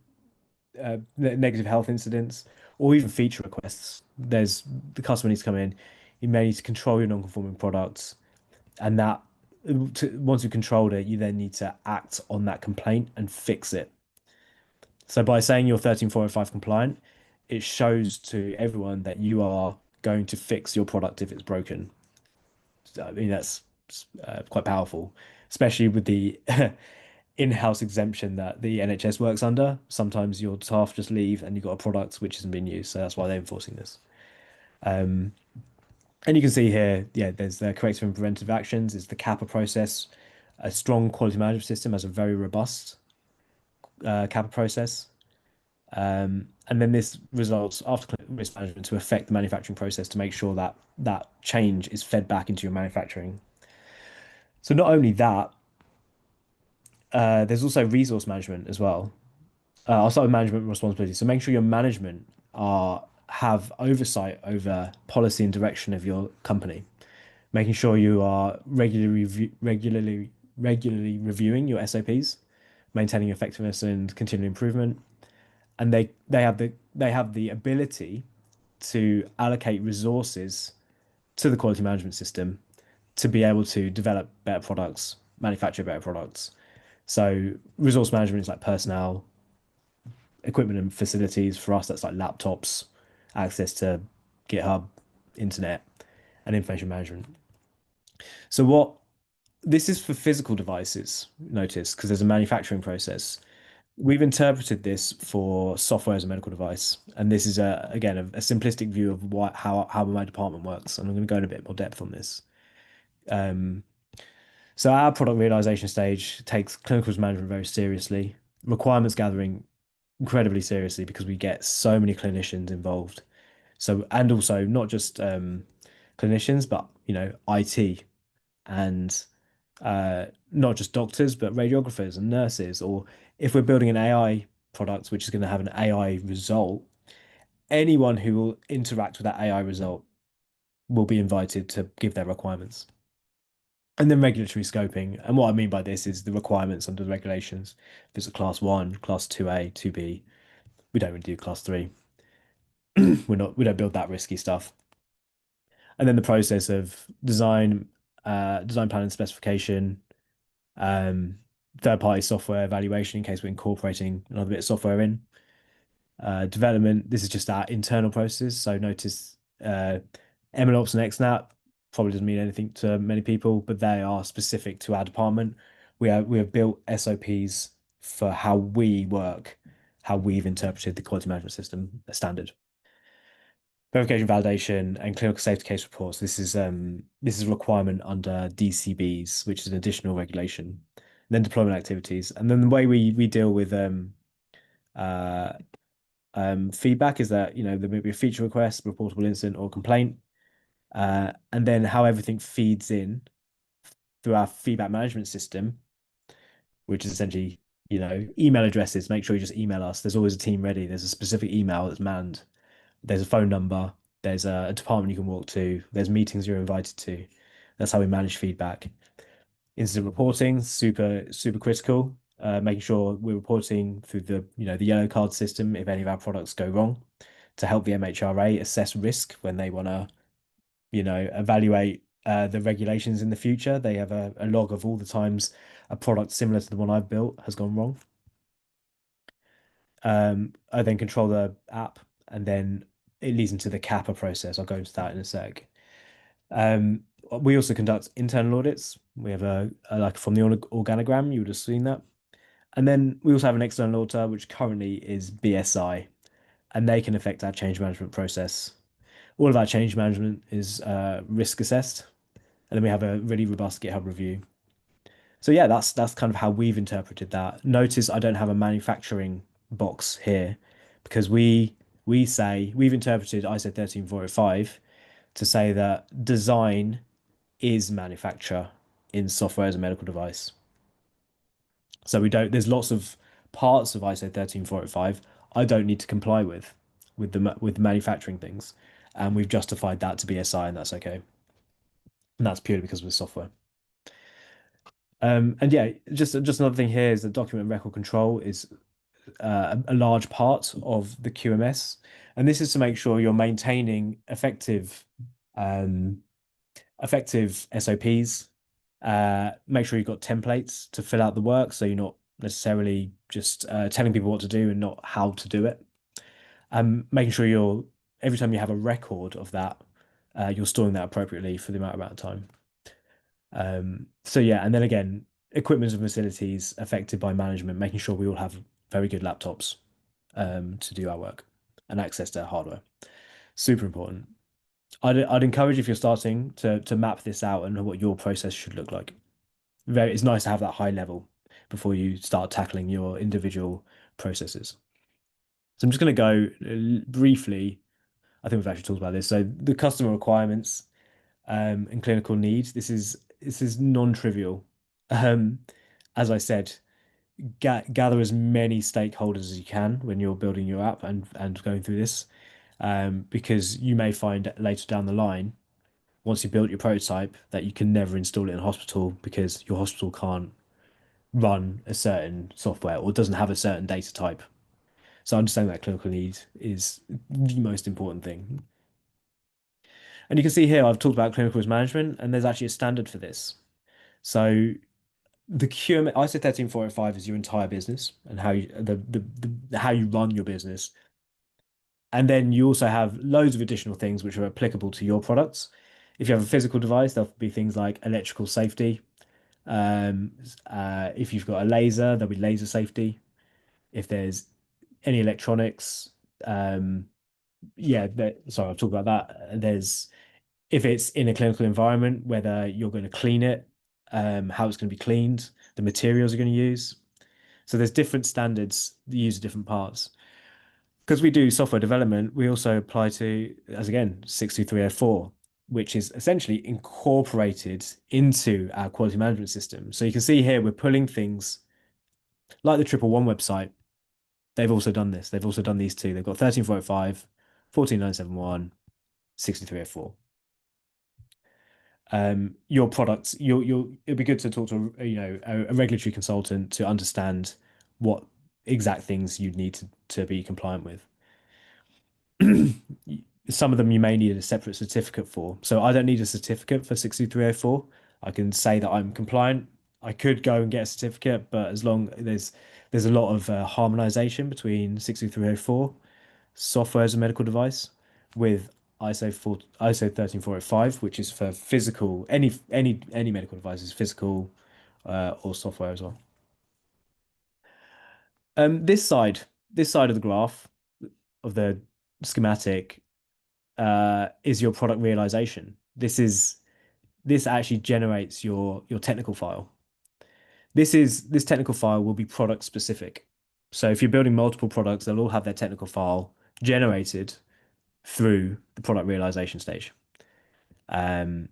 negative health incidents, or even feature requests. The customer needs to come in. You may need to control your non-conforming products, and once you've controlled it, you then need to act on that complaint and fix it. So by saying you're 13405 compliant, it shows to everyone that you are going to fix your product if it's broken. So, I mean, that's quite powerful, especially with the in-house exemption that the NHS works under. Sometimes your staff just leave and you've got a product which hasn't been used. So that's why they're enforcing this. Um, and you can see here, yeah, there's the corrective and preventive actions. It's the CAPA process. A strong quality management system has a very robust CAPA process. And then this results after risk management to affect the manufacturing process to make sure that that change is fed back into your manufacturing. So not only that, there's also resource management as well. I'll start with management responsibility. So make sure your management have oversight over policy and direction of your company, making sure you are regularly reviewing your SOPs, maintaining effectiveness and continual improvement, and they have the ability to allocate resources to the quality management system to be able to develop better products, manufacture better products. So resource management is like personnel, equipment and facilities. For us, that's like laptops, access to GitHub, internet, and information management. So what this is for physical devices, notice, because there's a manufacturing process. We've interpreted this for software as a medical device, and this is again a simplistic view of how my department works, and I'm going to go in a bit more depth on this. Um, so our product realization stage takes clinical management very seriously, requirements gathering incredibly seriously because we get so many clinicians involved. So and also not just clinicians, but IT and not just doctors, but radiographers and nurses. Or if we're building an AI product, which is going to have an AI result, anyone who will interact with that AI result will be invited to give their requirements. And then regulatory scoping. And what I mean by this is the requirements under the regulations. If it's a class one, class 2A, 2B, we don't really do class three. We don't build that risky stuff. And then the process of design plan and specification, um, third-party software evaluation in case we're incorporating another bit of software in. Development, this is just our internal processes. So notice MLOps and XNAP probably doesn't mean anything to many people, but they are specific to our department. We have built SOPs for how we work, how we've interpreted the quality management system standard. Verification, validation, and clinical safety case reports. This is a requirement under DCBs, which is an additional regulation. And then deployment activities, and then the way we deal with uh, feedback is that there may be a feature request, reportable incident, or complaint, and then how everything feeds in through our feedback management system, which is essentially Email addresses, make sure you just email us. There's always a team ready. There's a specific email that's manned. There's a phone number. There's a department you can walk to. There's meetings you're invited to. That's how we manage feedback. Incident reporting, super, super critical. Making sure we're reporting through the yellow card system if any of our products go wrong to help the MHRA assess risk when they want to, evaluate the regulations in the future. They have a log of all the times a product similar to the one I've built has gone wrong. I then control the app, and then it leads into the Kappa process. I'll go into that in a sec. Um, we also conduct internal audits. We have like from the organogram, you would have seen that. And then we also have an external auditor, which currently is BSI, and they can affect our change management process. All of our change management is risk assessed, and then we have a really robust GitHub review. So yeah, that's kind of how we've interpreted that. Notice I don't have a manufacturing box here because we say we've interpreted ISO 13485 to say that design is manufacture in software as a medical device. So we don't, there's lots of parts of ISO 13485 I don't need to comply with the manufacturing things. And we've justified that to BSI, and that's okay. And that's purely because of the software. And yeah, just another thing here is that document record control is a large part of the QMS, and this is to make sure you're maintaining um, effective SOPs. Make sure you've got templates to fill out the work, so you're not necessarily just telling people what to do and not how to do it. Making sure you're every time you have a record of that, you're storing that appropriately for the amount of time. So yeah, and then again, equipment and facilities affected by management, making sure we all have very good laptops to do our work and access to hardware. Super important. I'd encourage if you're starting to map this out and know what your process should look like. It's nice to have that high level before you start tackling your individual processes. So I'm just going to go briefly. I think we've actually talked about this. So the customer requirements and clinical needs. This is non-trivial. Um, as I said, gather as many stakeholders as you can when you're building your app and going through this, because you may find later down the line, once you built your prototype, that you can never install it in a hospital because your hospital can't run a certain software or doesn't have a certain data type. So understanding that clinical need is the most important thing. And you can see here I've talked about clinical risk management, and there's actually a standard for this. So the QM ISO 13485 is your entire business and how you how you run your business. And then you also have loads of additional things which are applicable to your products. If you have a physical device, there'll be things like electrical safety. If you've got a laser, there'll be laser safety. If there's any electronics, yeah, sorry, I'll talk about that. There's if it's in a clinical environment, whether you're going to clean it, how it's going to be cleaned, the materials you're going to use. So there's different standards that use different parts. Because we do software development, we also apply to, as again, 62304, which is essentially incorporated into our quality management system. So you can see here we're pulling things like the 111 website. They've also done this. They've also done these two. They've got 13485, 14971, 6304. Your products, it'd be good to talk to a regulatory consultant to understand what exact things you'd need to be compliant with. Some of them you may need a separate certificate for. So I don't need a certificate for 62304. I can say that I'm compliant. I could go and get a certificate, but as long there's a lot of harmonization between 62304 software as a medical device with ISO 13485, which is for physical any medical devices, physical or software as well. This side of the graph of the schematic is your product realization. This actually generates your technical file. This technical file will be product specific. So if you're building multiple products, they'll all have their technical file generated through the product realization stage. Um,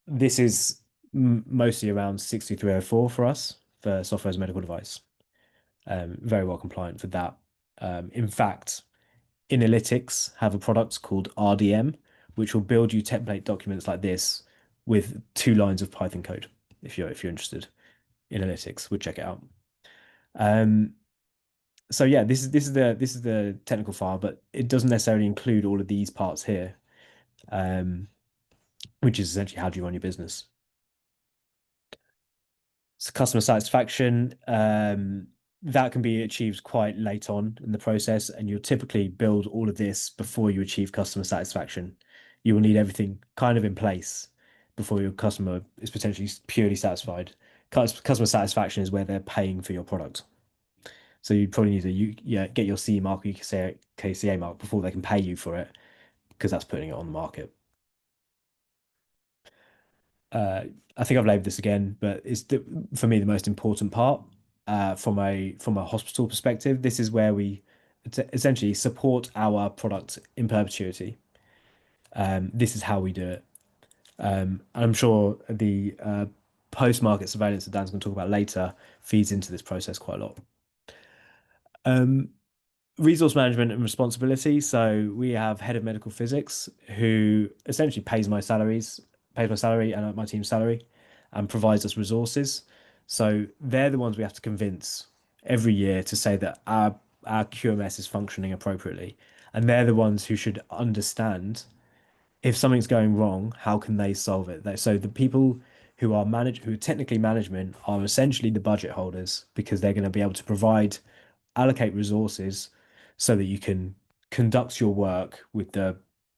this is mostly around 6304 for us for software as a medical device. Very well compliant for that. In fact, Inalytics have a product called RDM, which will build you template documents like this with 2 lines of Python code. If you're interested, Inalytics, would check it out. Um, so yeah, this is the technical file, but it doesn't necessarily include all of these parts here, um, which is essentially how do you run your business. So customer satisfaction, that can be achieved quite late on in the process, and you'll typically build all of this before you achieve customer satisfaction. You will need everything kind of in place before your customer is potentially purely satisfied. Customer satisfaction is where they're paying for your product. So you probably need to yeah, get your CE mark or KCA mark before they can pay you for it, because that's putting it on the market. uh, I think I've labeled this again, but for me the most important part from a hospital perspective. This is where we essentially support our product in perpetuity. This is how we do it. And I'm sure the post-market surveillance that Dan's going to talk about later feeds into this process quite a lot. Um, Resource management and responsibility. So we have head of medical physics who essentially pays my salary and my team's salary, and provides us resources. So they're the ones we have to convince every year to say that our QMS is functioning appropriately. And they're the ones who should understand if something's going wrong, how can they solve it? So the people who are technically management are essentially the budget holders, because they're going to be able to allocate resources so that you can conduct your work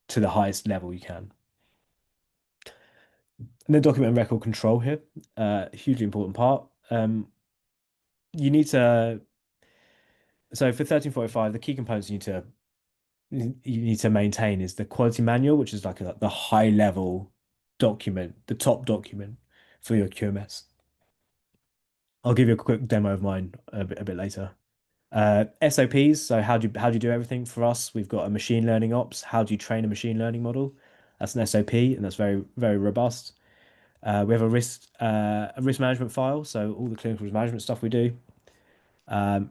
to the highest level you can. And then document and record control here, hugely important part. You need to So for 1345, the key components you need to maintain is the quality manual, which is like the high level document, the top document for your QMS. I'll give you a quick demo of mine a bit later. SOPs, so how do you do everything? For us, we've got a machine learning ops. How do you train a machine learning model? That's an SOP, and that's very, very robust. We have a risk management file, so all the clinical risk management stuff we do.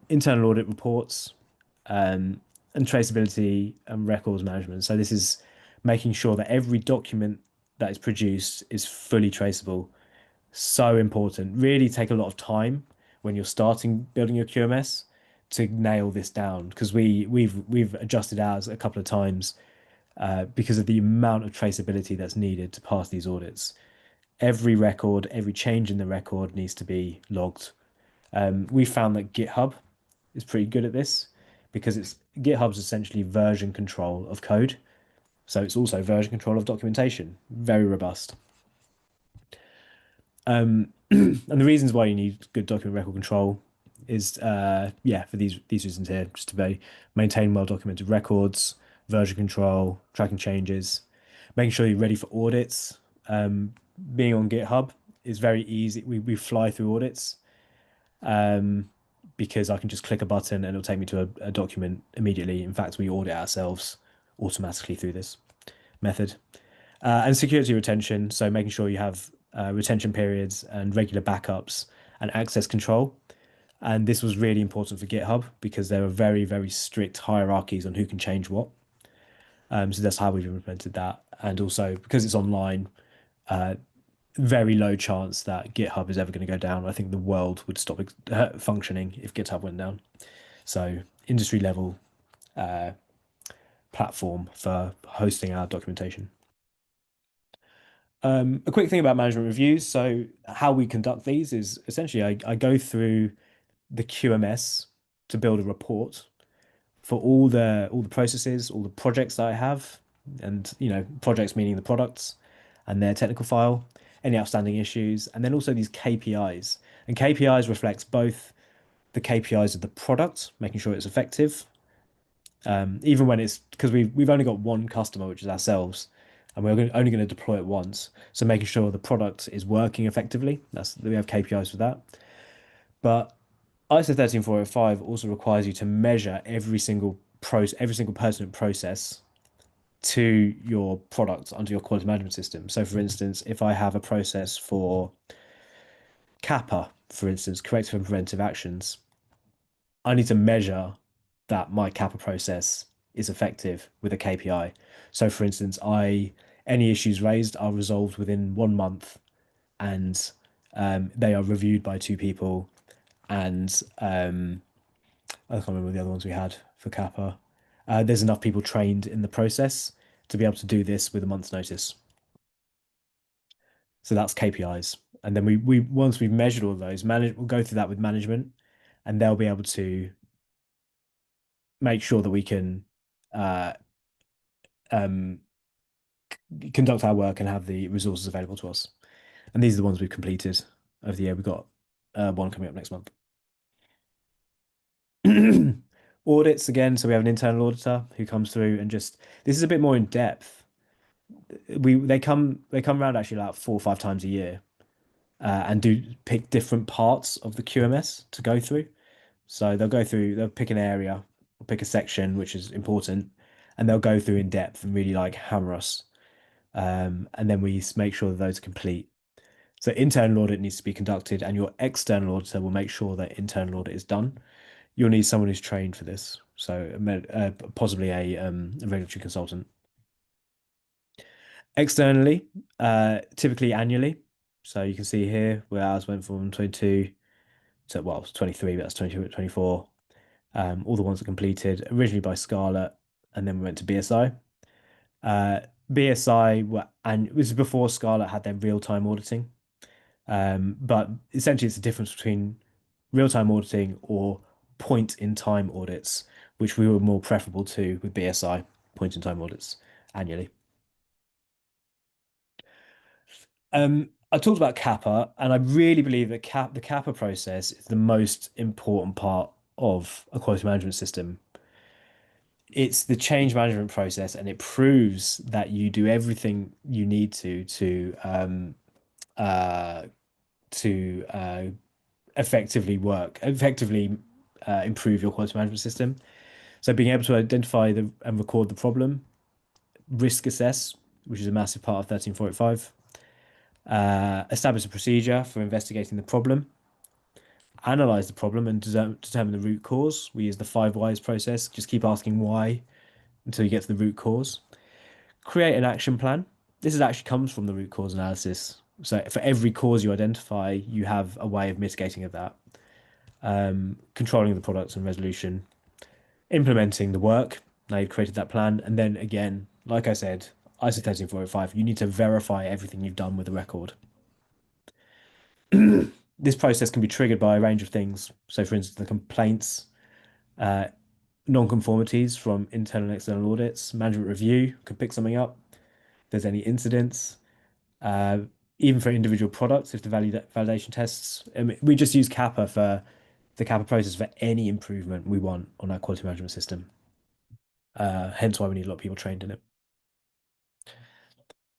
Internal audit reports, um, and traceability and records management. So this is making sure that every document that is produced is fully traceable. So important. Really take a lot of time when you're starting building your QMS to nail this down, because we've adjusted ours a couple of times because of the amount of traceability that's needed to pass these audits. Every record, every change in the record needs to be logged. We found that GitHub is pretty good at this, because GitHub's essentially version control of code. So it's also version control of documentation. Very robust. And the reasons why you need good document record control is yeah, for these reasons here, just to maintain well documented records, version control, tracking changes, making sure you're ready for audits. Being on GitHub is very easy. We fly through audits, um, because I can just click a button and it'll take me to a document immediately. In fact, we audit ourselves automatically through this method. And security retention, so making sure you have retention periods and regular backups and access control. And this was really important for GitHub, because there are very, very strict hierarchies on who can change what. So that's how we've implemented that. And also, because it's online, very low chance that GitHub is ever going to go down. I think the world would stop functioning if GitHub went down. So industry level platform for hosting our documentation. A quick thing about management reviews. So how we conduct these is essentially I go through the QMS to build a report for all the processes, all the projects that I have, and projects meaning the products and their technical file, any outstanding issues, and then also these KPIs. And KPIs reflects both the KPIs of the product, making sure it's effective, even when it's because we've only got one customer, which is ourselves, and only going to deploy it once. So making sure the product is working effectively. We have KPIs for that. But ISO 13485 also requires you to measure every single pertinent process to your product under your quality management system. So for instance, if I have a process for Kappa, for instance, corrective and preventive actions, I need to measure that my Kappa process is effective with a KPI. So, for instance, I any issues raised are resolved within 1 month, and they are reviewed by two people, and I can't remember the other ones we had for Kappa. There's enough people trained in the process to be able to do this with a month's notice. So that's KPIs. And then we once we've measured all those, we'll go through that with management, and they'll be able to make sure that we can uh, um, conduct our work and have the resources available to us. And these are the ones we've completed over the year. We've got one coming up next month. Audits again. So we have an internal auditor who comes through and just this is a bit more in depth. They come around actually like 4 or 5 times a year and do pick different parts of the QMS to go through. So they'll pick an area, or pick a section which is important, and they'll go through in depth and really like hammer us. And then we make sure that those are complete. So internal audit needs to be conducted, and your external auditor will make sure that internal audit is done. You'll need someone who's trained for this, so possibly a regulatory consultant. Externally, typically annually. So you can see here where ours went from 22 to, well, it's 23, but that's 22, 24. All the ones that completed originally by Scarlett, and then we went to BSI. Uh, BSI and this is before Scarlett had their real-time auditing. But essentially, it's the difference between real-time auditing or point-in-time audits, which we were more preferable to with BSI, point-in-time audits annually. I talked about Kappa, and I really believe that the Kappa process is the most important part of a quality management system. It's the change management process, and it proves that you do everything you need uh, to effectively improve your quality management system. So being able to identify and record the problem, risk assess, which is a massive part of 1345, establish a procedure for investigating the problem, analyze the problem and determine the root cause. We use the 5 whys process. Just keep asking why until you get to the root cause. Create an action plan. Actually comes from the root cause analysis. So for every cause you identify, you have a way of mitigating of that. Controlling the products and resolution, implementing the work. Now you've created that plan, and then again, like I said, ISO 13485, you need to verify everything you've done with the record. This process can be triggered by a range of things. So, for instance, the complaints, uh, non-conformities from internal and external audits, management review can pick something up. If there's any incidents, uh, even for individual products, if the validation tests, we just use Kappa for the Kappa process for any improvement we want on our quality management system. Hence why we need a lot of people trained in it.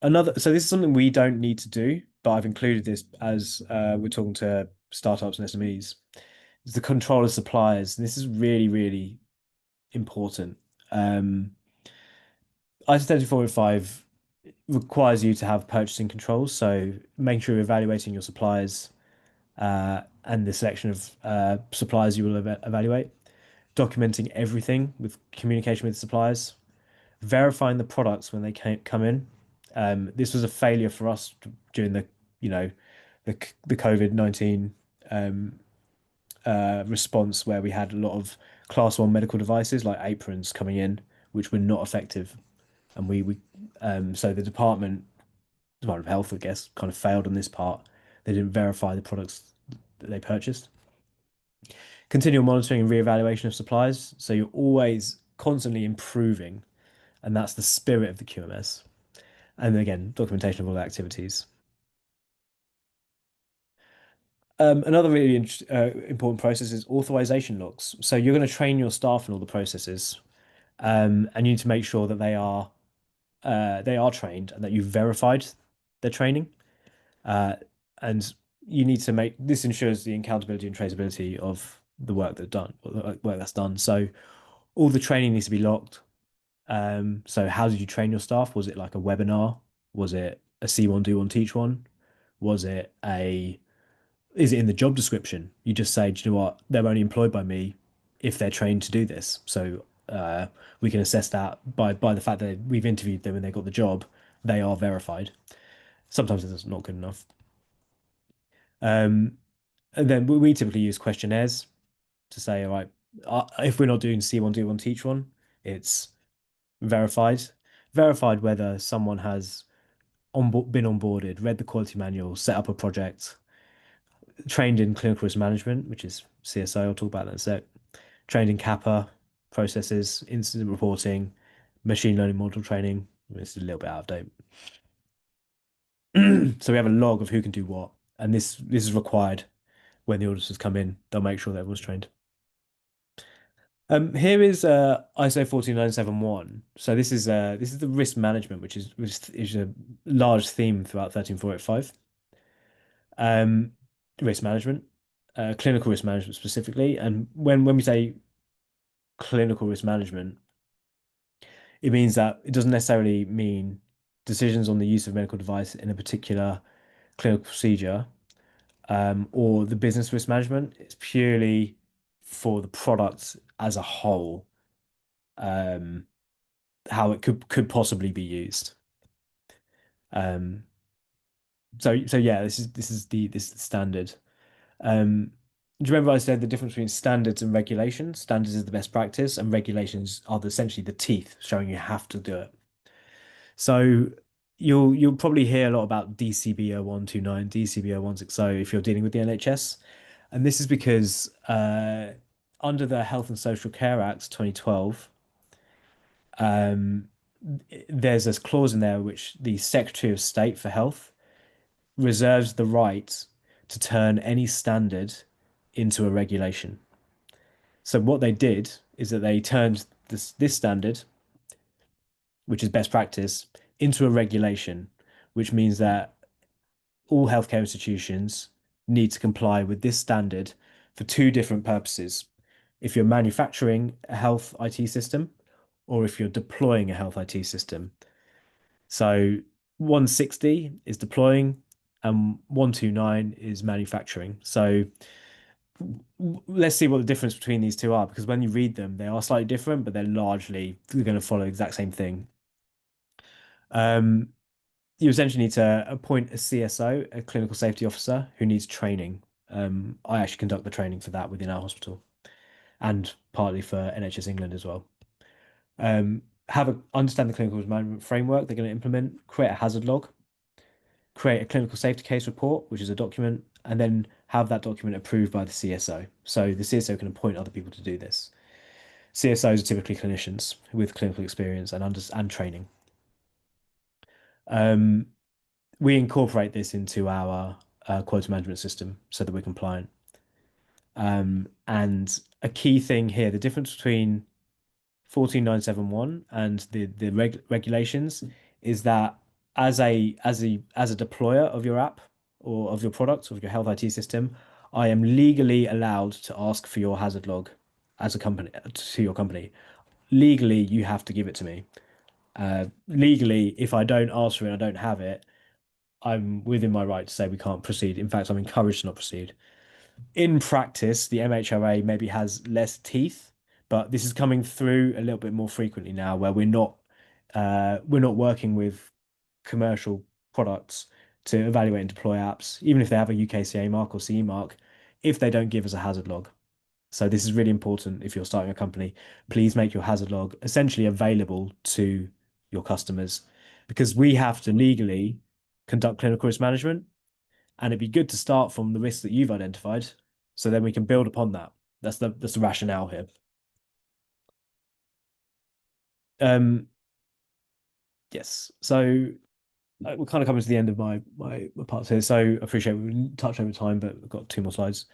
So this is something we don't need to do, but I've included this as we're talking to startups and SMEs. It's the control of suppliers. And this is really, really important. ISO 13485 requires you to have purchasing controls, so making sure you're evaluating your suppliers and the selection of suppliers you will evaluate, documenting everything with communication with suppliers, verifying the products when they come in. This was a failure for us during you know, the COVID-19 response where we had a lot of class 1 medical devices like aprons coming in, which were not effective. And so the Department of Health, I guess, kind of failed on this part. They didn't verify the products that they purchased. Continual monitoring and reevaluation of supplies. So you're always constantly improving, and that's the spirit of the QMS. And again, documentation of all the activities. Another really important process is authorization logs. So you're going to train your staff in all the processes, and you need to make sure that they are trained and that you've verified their training. Uh, and you need to make this ensures the accountability and traceability of the work that's done, or the work that's done. So all the training needs to be logged. So how did you train your staff? Was it like a webinar? Was it a see one, do one, teach one? Was it a Is it in the job description? You just say, do you know what? They're only employed by me if they're trained to do this. So we can assess that by the fact that we've interviewed them and they got the job. They are verified. Sometimes it's not good enough. Um, and then we typically use questionnaires to say, all right, if we're not doing C1, do one, teach one, it's verified. Verified whether someone has been onboarded, read the quality manual, set up a project, trained in clinical risk management, which is CSO. I'll talk about that in a sec. Trained in Kappa processes, incident reporting, machine learning model training. It's a little bit out of date. So we have a log of who can do what, and this is required when the auditors come in. They'll make sure that everyone's trained. Here is ISO 14971. So this is the risk management, which is a large theme throughout 13485. Um, Risk management, clinical risk management specifically. And when we say clinical risk management, it means that it doesn't necessarily mean decisions on the use of medical device in a particular clinical procedure, or the business risk management. It's purely for the product as a whole, um, how it could possibly be used. Um, so yeah, this is the standard. Do you remember I said the difference between standards and regulations? Standards is the best practice, and regulations are essentially the teeth, showing you have to do it. So you'll probably hear a lot about DCB 0129, DCB 0160 if you're dealing with the NHS. And this is because under the Health and Social Care Act 2012, um, there's this clause in there which the Secretary of State for Health reserves the right to turn any standard into a regulation. So what they did is that they turned this standard, which is best practice, into a regulation, which means that all healthcare institutions need to comply with this standard for two different purposes. If you're manufacturing a health IT system or if you're deploying a health IT system. So 160 is deploying and 129 is manufacturing. So let's see what the difference between these two are, because when you read them, they are slightly different, but they're going to follow the exact same thing. Um, you essentially need to appoint a CSO, a clinical safety officer, who needs training. I actually conduct the training for that within our hospital and partly for NHS England as well. Understand the clinical management framework they're going to implement, create a hazard log, create a clinical safety case report, which is a document, and then have that document approved by the CSO. So the CSO can appoint other people to do this. CSOs are typically clinicians with clinical experience and training. Um, we incorporate this into our quality management system so that we're compliant. And a key thing here, the difference between 14971 and the regulations is that as a deployer of your app or of your product or of your health IT system, I am legally allowed to ask for your hazard log as a company to your company. Legally, you have to give it to me. Legally, if I don't ask for it, I don't have it, I'm within my right to say we can't proceed. In fact, I'm encouraged to not proceed. In practice, the MHRA maybe has less teeth, but this is coming through a little bit more frequently now, where we're not working with commercial products to evaluate and deploy apps, even if they have a UKCA mark or CE mark, if they don't give us a hazard log. So this is really important if you're starting a company. Please make your hazard log essentially available to your customers because we have to legally conduct clinical risk management, and it'd be good to start from the risks that you've identified, so then we can build upon that. That's the rationale here. Um, yes. So we're kind of coming to the end of my parts here. So I appreciate we touched over time, but we've got two more slides.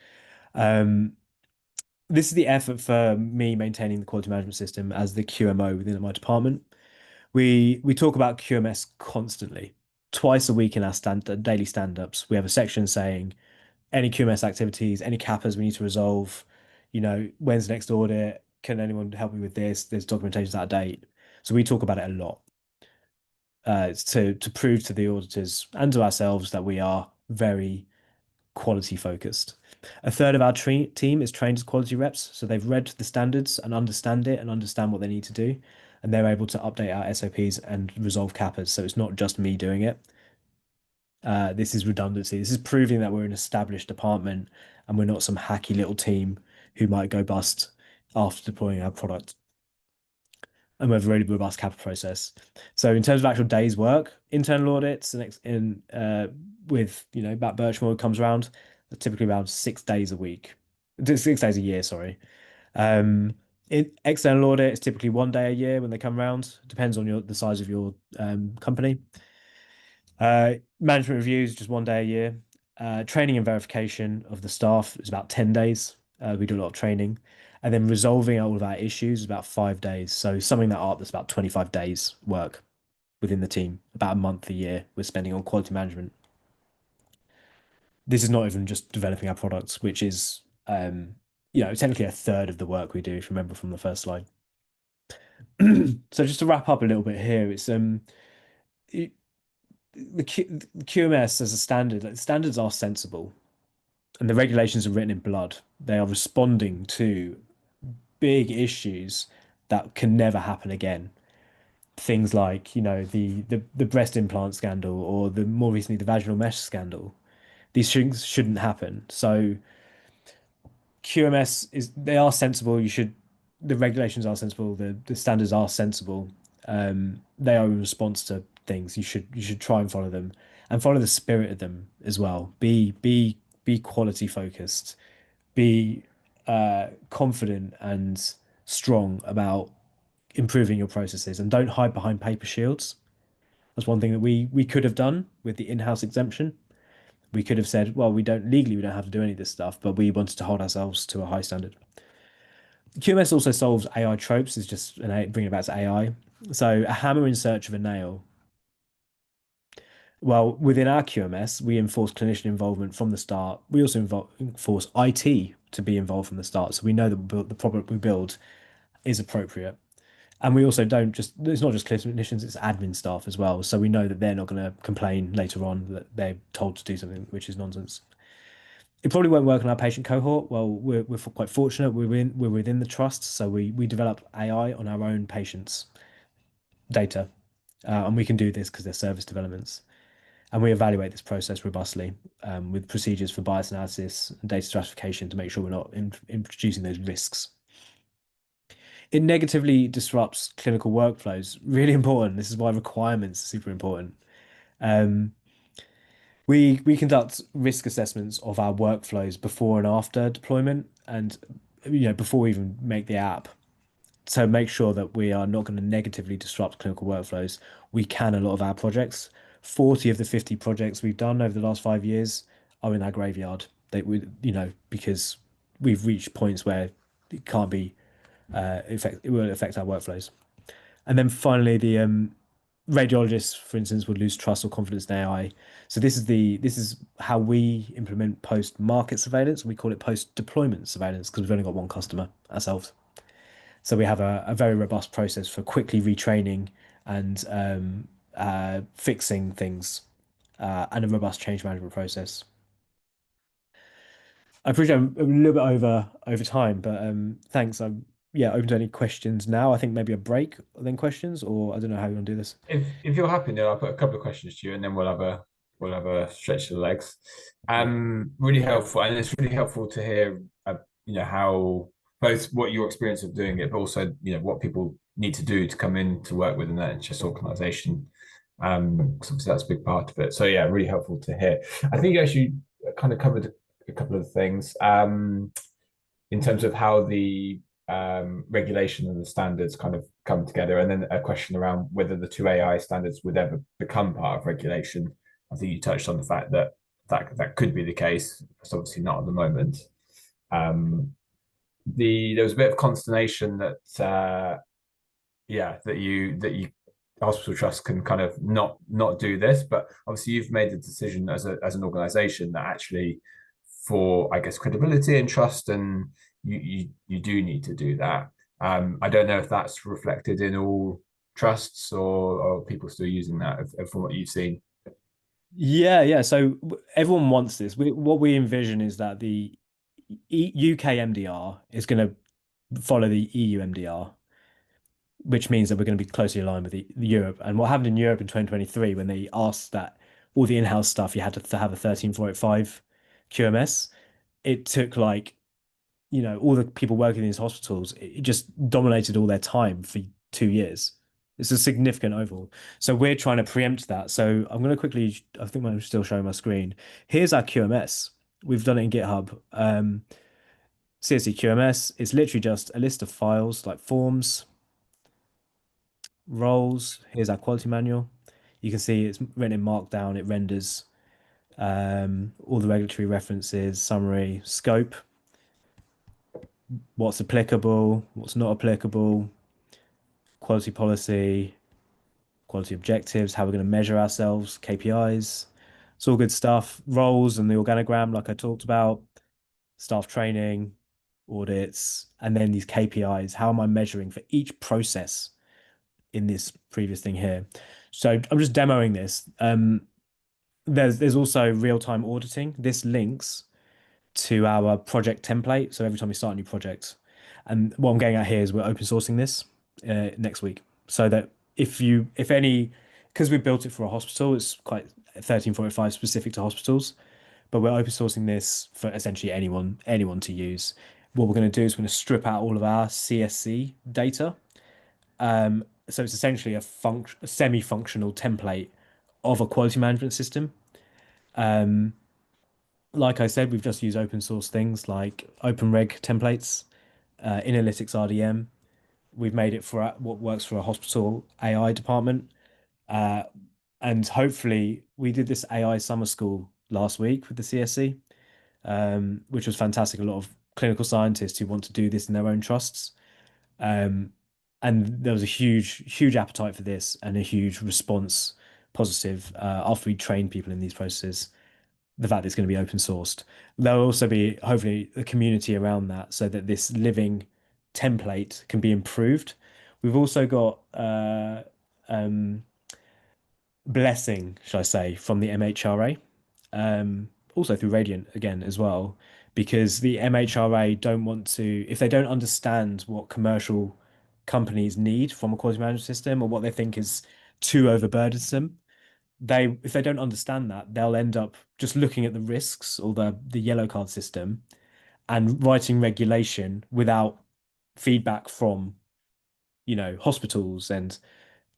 Um, this is the effort for me maintaining the quality management system as the QMO within my department. We talk about QMS constantly. Twice a week in our daily stand-ups, we have a section saying any QMS activities, any CAPAs we need to resolve, when's the next audit? Can anyone help me with this? There's documentation's out of date. So we talk about it a lot, to prove to the auditors and to ourselves that we are very quality focused. A third of our team is trained as quality reps, so they've read the standards and understand it and understand what they need to do, and they're able to update our SOPs and resolve CAPAs. So it's not just me doing it. This is redundancy. This is proving that we're an established department and we're not some hacky little team who might go bust after deploying our product. And we have a really robust CAPA process. So in terms of actual days work, internal audits and with Matt Birchmore comes around, typically around 6 days a week, 6 days a year, sorry. Um, external audit is typically 1 day a year when they come around. Depends on the size of your company. Management reviews just 1 day a year. Training and verification of the staff is about 10 days. We do a lot of training. And then resolving all of our issues is about 5 days. So summing that up, that's about 25 days work within the team, about a month a year we're spending on quality management. This is not even just developing our products, which is technically a third of the work we do, if you remember from the first slide. So just to wrap up a little bit here, it's it, the QMS as a standard, like, standards are sensible and the regulations are written in blood. They are responding to big issues that can never happen again. Things like, the breast implant scandal or the more recently the vaginal mesh scandal. These things shouldn't happen. So QMS they are sensible. The regulations are sensible. The standards are sensible. They are in response to things. You should try and follow them and follow the spirit of them as well. Be quality focused. Be confident and strong about improving your processes, and don't hide behind paper shields. That's one thing that we could have done with the in-house exemption. We could have said, well, we don't have to do any of this stuff, but we wanted to hold ourselves to a high standard. QMS also solves AI tropes, is just bringing it back to AI. So a hammer in search of a nail. Well, within our QMS, we enforce clinician involvement from the start. We also enforce IT to be involved from the start. So we know that the product we build is appropriate. And we also don't just, it's not just clinicians, it's admin staff as well. So we know that they're not going to complain later on that they're told to do something which is nonsense. It probably won't work on our patient cohort. Well, we're quite fortunate. We're within the trust, so we develop AI on our own patients' data, and we can do this because they're service developments, and we evaluate this process robustly with procedures for bias analysis and data stratification to make sure we're not introducing those risks. It negatively disrupts clinical workflows. Really important. This is why requirements are super important. Um, we conduct risk assessments of our workflows before and after deployment, and before we even make the app, to make sure that we are not going to negatively disrupt clinical workflows. We can a lot of our projects. 40 of the 50 projects we've done over the last 5 years are in our graveyard. Because we've reached points where it can't be it will affect our workflows. And then finally, the radiologists, for instance, would lose trust or confidence in AI. So this is how we implement post-market surveillance. We call it post-deployment surveillance because we've only got one customer ourselves. So we have a very robust process for quickly retraining and fixing things, and a robust change management process. I appreciate I'm a little bit over time, but thanks. I'm open to any questions now. I think maybe a break, then questions, or I don't know how you want to do this. If you're happy, then I'll put a couple of questions to you, and then we'll have a stretch of the legs. Yeah. Really helpful, and it's really helpful to hear, how both what your experience of doing it, but also what people need to do to come in to work within that NHS organisation. Because obviously that's a big part of it. So yeah, really helpful to hear. I think you actually kind of covered a couple of things. In terms of how the regulation and the standards kind of come together, and then a question around whether the two AI standards would ever become part of regulation. I think you touched on the fact that that could be the case. It's obviously not at the moment. There was a bit of consternation that that you hospital trusts can kind of not do this, but obviously you've made the decision as an organization that actually, for I guess credibility and trust, and you do need to do that. I don't know if that's reflected in all trusts, or people still using that from what you've seen. Yeah, yeah. So everyone wants this. What we envision is that the UK MDR is going to follow the EU MDR, which means that we're going to be closely aligned with the Europe. And what happened in Europe in 2023 when they asked that all the in-house stuff you had to have a 13485 QMS, it took like, all the people working in these hospitals, it just dominated all their time for 2 years. It's a significant overhaul. So we're trying to preempt that. So I'm going to quickly, I think I'm still showing my screen. Here's our QMS. We've done it in GitHub. CSC QMS is literally just a list of files like forms, roles. Here's our quality manual. You can see it's written in Markdown. It renders all the regulatory references, summary, scope, what's applicable, what's not applicable, quality policy, quality objectives, how we're going to measure ourselves, KPIs. It's all good stuff. Roles and the organogram, like I talked about, staff training, audits, and then these KPIs. How am I measuring for each process in this previous thing here? So I'm just demoing this. There's also real-time auditing. This links to our project template. So every time we start a new project, and what I'm getting at here is we're open sourcing this next week, so that if any, because we built it for a hospital, it's quite 1345 specific to hospitals, but we're open sourcing this for essentially anyone to use. What we're going to do is we're going to strip out all of our CSC data. So it's essentially a semi-functional template of a quality management system. Like I said, we've just used open source things like OpenReg templates, Inalytics RDM. We've made it for what works for a hospital AI department. Uh, and hopefully, we did this AI summer school last week with the CSC, which was fantastic. A lot of clinical scientists who want to do this in their own trusts. Um, and there was a huge appetite for this and a huge response positive after we trained people in these processes, the fact that it's going to be open sourced. There'll also be hopefully a community around that so that this living template can be improved. We've also got um, blessing, shall I say, from the MHRA, also through Radiant again as well, because the MHRA don't want to, if they don't understand what commercial companies need from a quality management system or what they think is too overburdensome, if they don't understand that, they'll end up just looking at the risks or the yellow card system and writing regulation without feedback from, hospitals and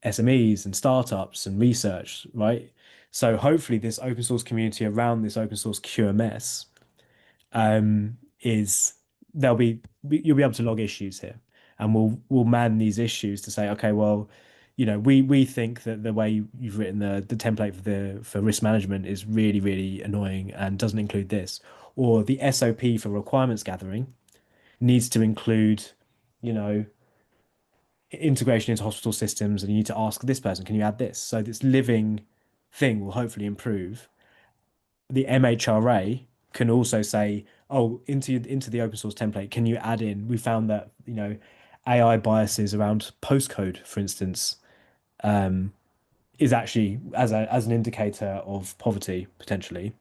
SMEs and startups and research, right? So hopefully this open source community around this open source QMS is you'll be able to log issues here, and we'll man these issues to say, okay, well, we think that the way you've written the template for risk management is really annoying and doesn't include this, or the SOP for requirements gathering needs to include, you know, integration into hospital systems, and you need to ask this person, can you add this? So this living thing will hopefully improve. The MHRA can also say, oh, into the open source template, can you add in? We found that, AI biases around postcode, for instance, is actually as an indicator of poverty potentially,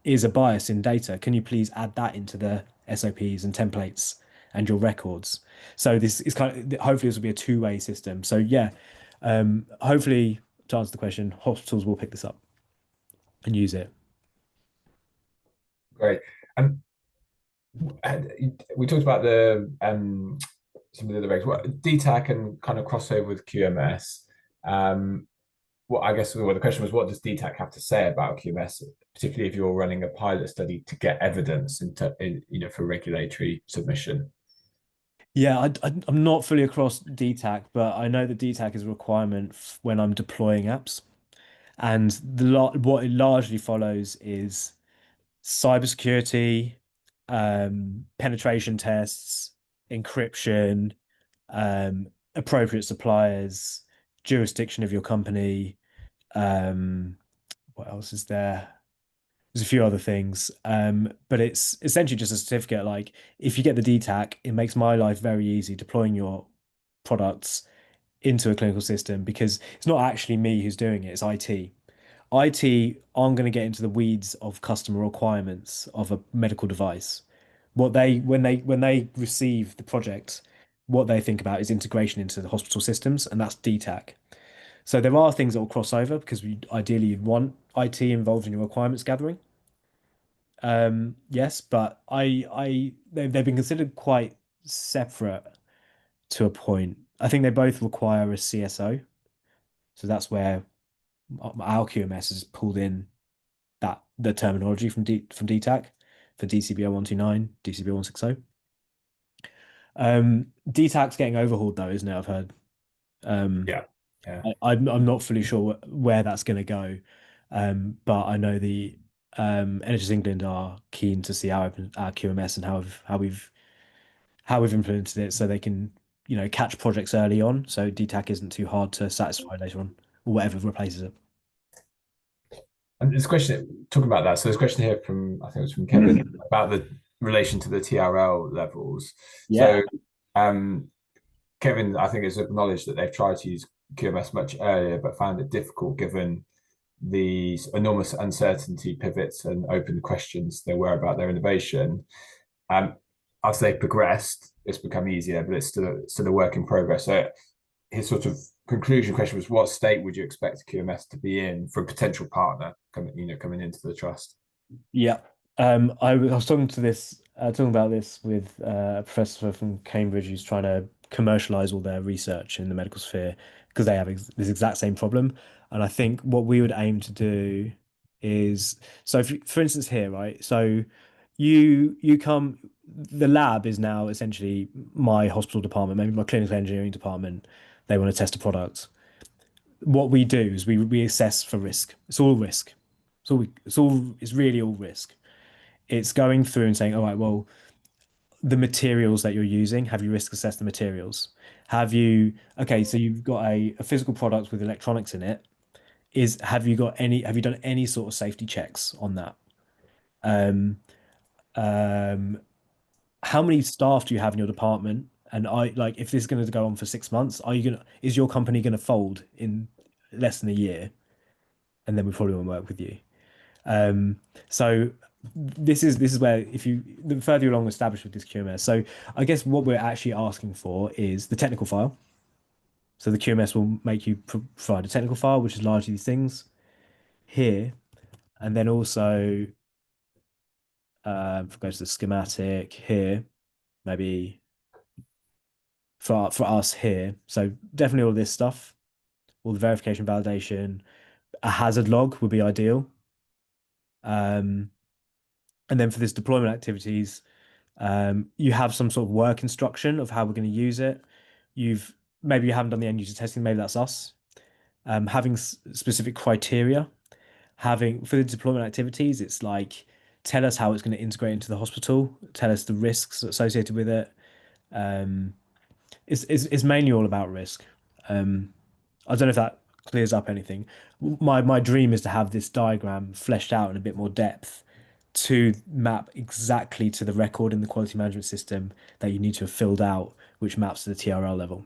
is a bias in data. Can you please add that into the SOPs and templates and your records? So this is hopefully this will be a two-way system. So yeah, hopefully to answer the question, hospitals will pick this up and use it. Great. Um, we talked about the some of the other regs. What DTAC and kind of crossover with QMS. What I guess the question was, what does DTAC have to say about QMS, particularly if you're running a pilot study to get evidence for regulatory submission? Yeah, I'm not fully across DTAC, but I know that DTAC is a requirement when I'm deploying apps. And what it largely follows is cybersecurity, penetration tests, encryption, appropriate suppliers, jurisdiction of your company. What else is there? There's a few other things, but it's essentially just a certificate. Like if you get the DTAC, it makes my life very easy deploying your products into a clinical system because it's not actually me who's doing it, it's IT. IT aren't going to get into the weeds of customer requirements of a medical device. What they when they receive the project, what they think about is integration into the hospital systems, and that's DTAC. So there are things that will cross over because we ideally you'd want IT involved in your requirements gathering. Yes, but they've been considered quite separate to a point. I think they both require a CSO, so that's where our QMS has pulled in that the terminology from DTAC for DCBO 129, DCBO 160. DTAC's getting overhauled though, isn't it? I've heard. Um, Yeah. Yeah. I'm not fully sure where that's going to go, but I know the NHS England are keen to see our QMS and how we've implemented it, so they can catch projects early on, so DTAC isn't too hard to satisfy later on, or whatever replaces it. And this question, talking about that, so there's a question here from, I think it was from Kevin, about the relation to the TRL levels. Yeah. So Kevin, I think, has acknowledged that they've tried to use QMS much earlier, but found it difficult given the enormous uncertainty, pivots, and open questions there were about their innovation. Um, as they progressed, it's become easier, but it's still a work in progress. So his sort of conclusion question was, what state would you expect QMS to be in for a potential partner coming into the trust? Yeah. I was talking about this with a professor from Cambridge who's trying to commercialize all their research in the medical sphere because they have ex this exact same problem. And I think what we would aim to do is, so if, for instance here, right? So you come, the lab is now essentially my hospital department, maybe my clinical engineering department. They want to test a product. What we do is we assess for risk. It's all risk. It's really all risk. It's going through and saying, all right, well, the materials that you're using, have you risk assessed the materials? Okay, so you've got a physical product with electronics in it. Have you done any sort of safety checks on that? Um, um, how many staff do you have in your department? And if this is going to go on for 6 months, is your company going to fold in less than a year? And then we probably won't work with you. Um, so this is where if you the further you're along established with this QMS. So I guess what we're actually asking for is the technical file. So the QMS will make you provide a technical file, which is largely these things here, and then also if we go to the schematic here, maybe for us here. So definitely all this stuff, all the verification, validation, a hazard log would be ideal. Um, and then for this deployment activities. You have some sort of work instruction of how we're going to use it. Maybe you haven't done the end user testing, maybe that's us. Having specific criteria, having for the deployment activities, it's like tell us how it's going to integrate into the hospital, tell us the risks associated with it. Um, it's mainly all about risk. Um, I don't know if that clears up anything. My dream is to have this diagram fleshed out in a bit more depth to map exactly to the record in the quality management system that you need to have filled out, which maps to the TRL level.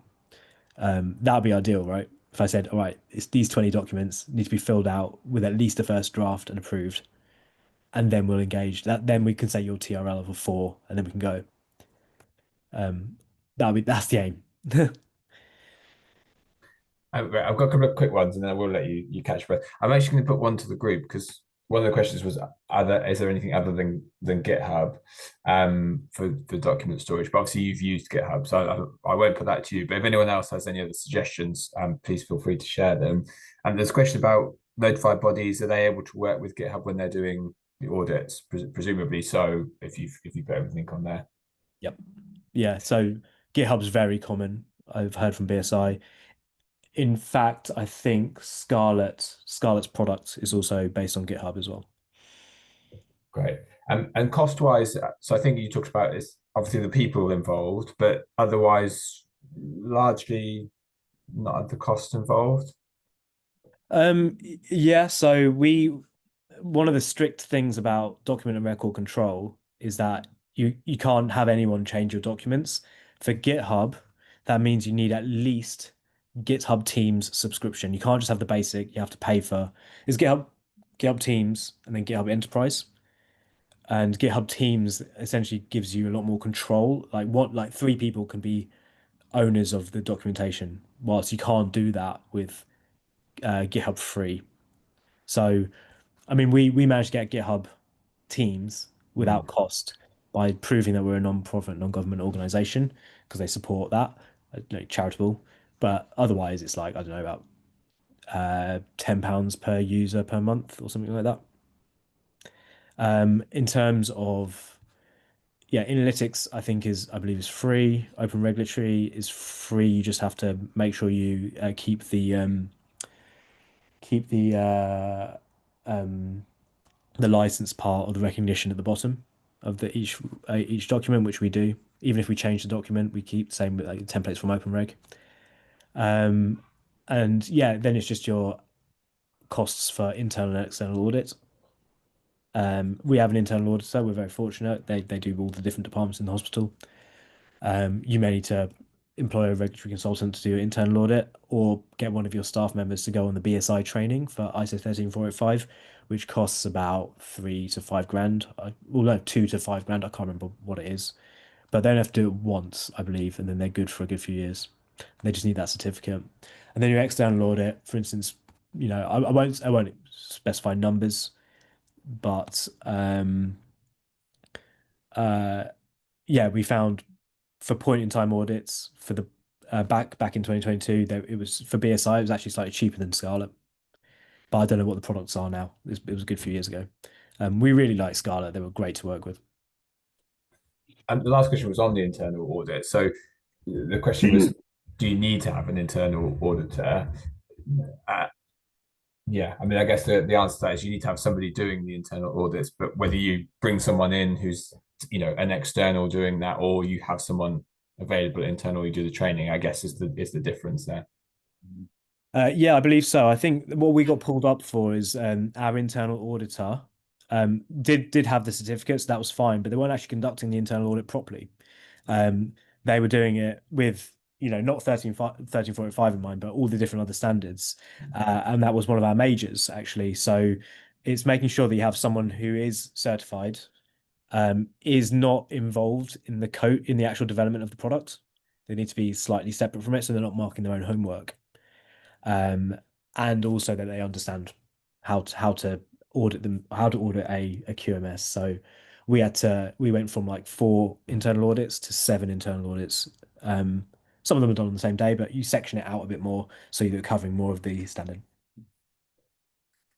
That would be ideal, right? If I said, all right, it's these 20 documents need to be filled out with at least a first draft and approved, and then we'll engage that. Then we can say your TRL level 4, and then we can go. That's the aim. I've got a couple of quick ones, and then I will let you catch breath. I'm actually going to put one to the group because one of the questions was, is there anything other than GitHub for document storage? But obviously you've used GitHub, so I won't put that to you. But if anyone else has any other suggestions, please feel free to share them. And there's a question about notified bodies. Are they able to work with GitHub when they're doing the audits? Presumably so, if you put everything on there. Yep. Yeah. So GitHub's very common. I've heard from BSI. In fact, I think Scarlett's product is also based on GitHub as well. Great. And cost wise, so I think you talked about this, obviously the people involved, but otherwise largely not the cost involved. Yeah, so one of the strict things about document and record control is that you can't have anyone change your documents. For GitHub, that means you need at least GitHub Teams subscription. You can't just have the basic, you have to pay for. Is GitHub GitHub Teams, and then GitHub Enterprise. And GitHub Teams essentially gives you a lot more control. Like three people can be owners of the documentation, whilst you can't do that with GitHub Free. So, I mean, we managed to get GitHub Teams without Mm. cost by proving that we're a non-profit, non-government organization because they support that, charitable. But otherwise, it's like, I don't know, about £10 per user per month or something like that. In terms of yeah, analytics, I believe is free. Open regulatory is free. You just have to make sure you keep um, the license part or the recognition at the bottom of the each document, which we do. Even if we change the document, we keep the same with like templates from OpenReg. Um, and yeah, then it's just your costs for internal and external audit. We have an internal auditor. We're very fortunate. They do all the different departments in the hospital. You may need to employ a regulatory consultant to do an internal audit or get one of your staff members to go on the BSI training for ISO 13485, which costs about 3 to 5 grand. Well, no, 2 to 5 grand. I can't remember what it is, but they only have to do it once, I believe, and then they're good for a good few years. They just need that certificate. And then your external audit, for instance, I won't specify numbers, but uh, yeah, we found for point in time audits for the back in 2022, it was for BSI, it was actually slightly cheaper than Scarlet, but I don't know what the products are now. It was a good few years ago. We really like Scarlet. They were great to work with. And the last question was on the internal audit. So the question was, do you need to have an internal auditor? Uh, yeah, I mean, I guess the answer to that is you need to have somebody doing the internal audits, but whether you bring someone in who's, an external doing that, or you have someone available internal, you do the training, I guess is the difference there. Yeah, I believe so. I think what we got pulled up for is our internal auditor did have the certificates. That was fine, but they weren't actually conducting the internal audit properly. Um, they were doing it with, not 13.485 in mind, but all the different other standards. And that was one of our majors, actually. So it's making sure that you have someone who is certified, is not involved in in the actual development of the product. They need to be slightly separate from it, so they're not marking their own homework. Um, and also that they understand how to audit them, how to audit a QMS. So we went from like 4 internal audits to 7 internal audits. Some of them are done on the same day, but you section it out a bit more so you're covering more of the standard.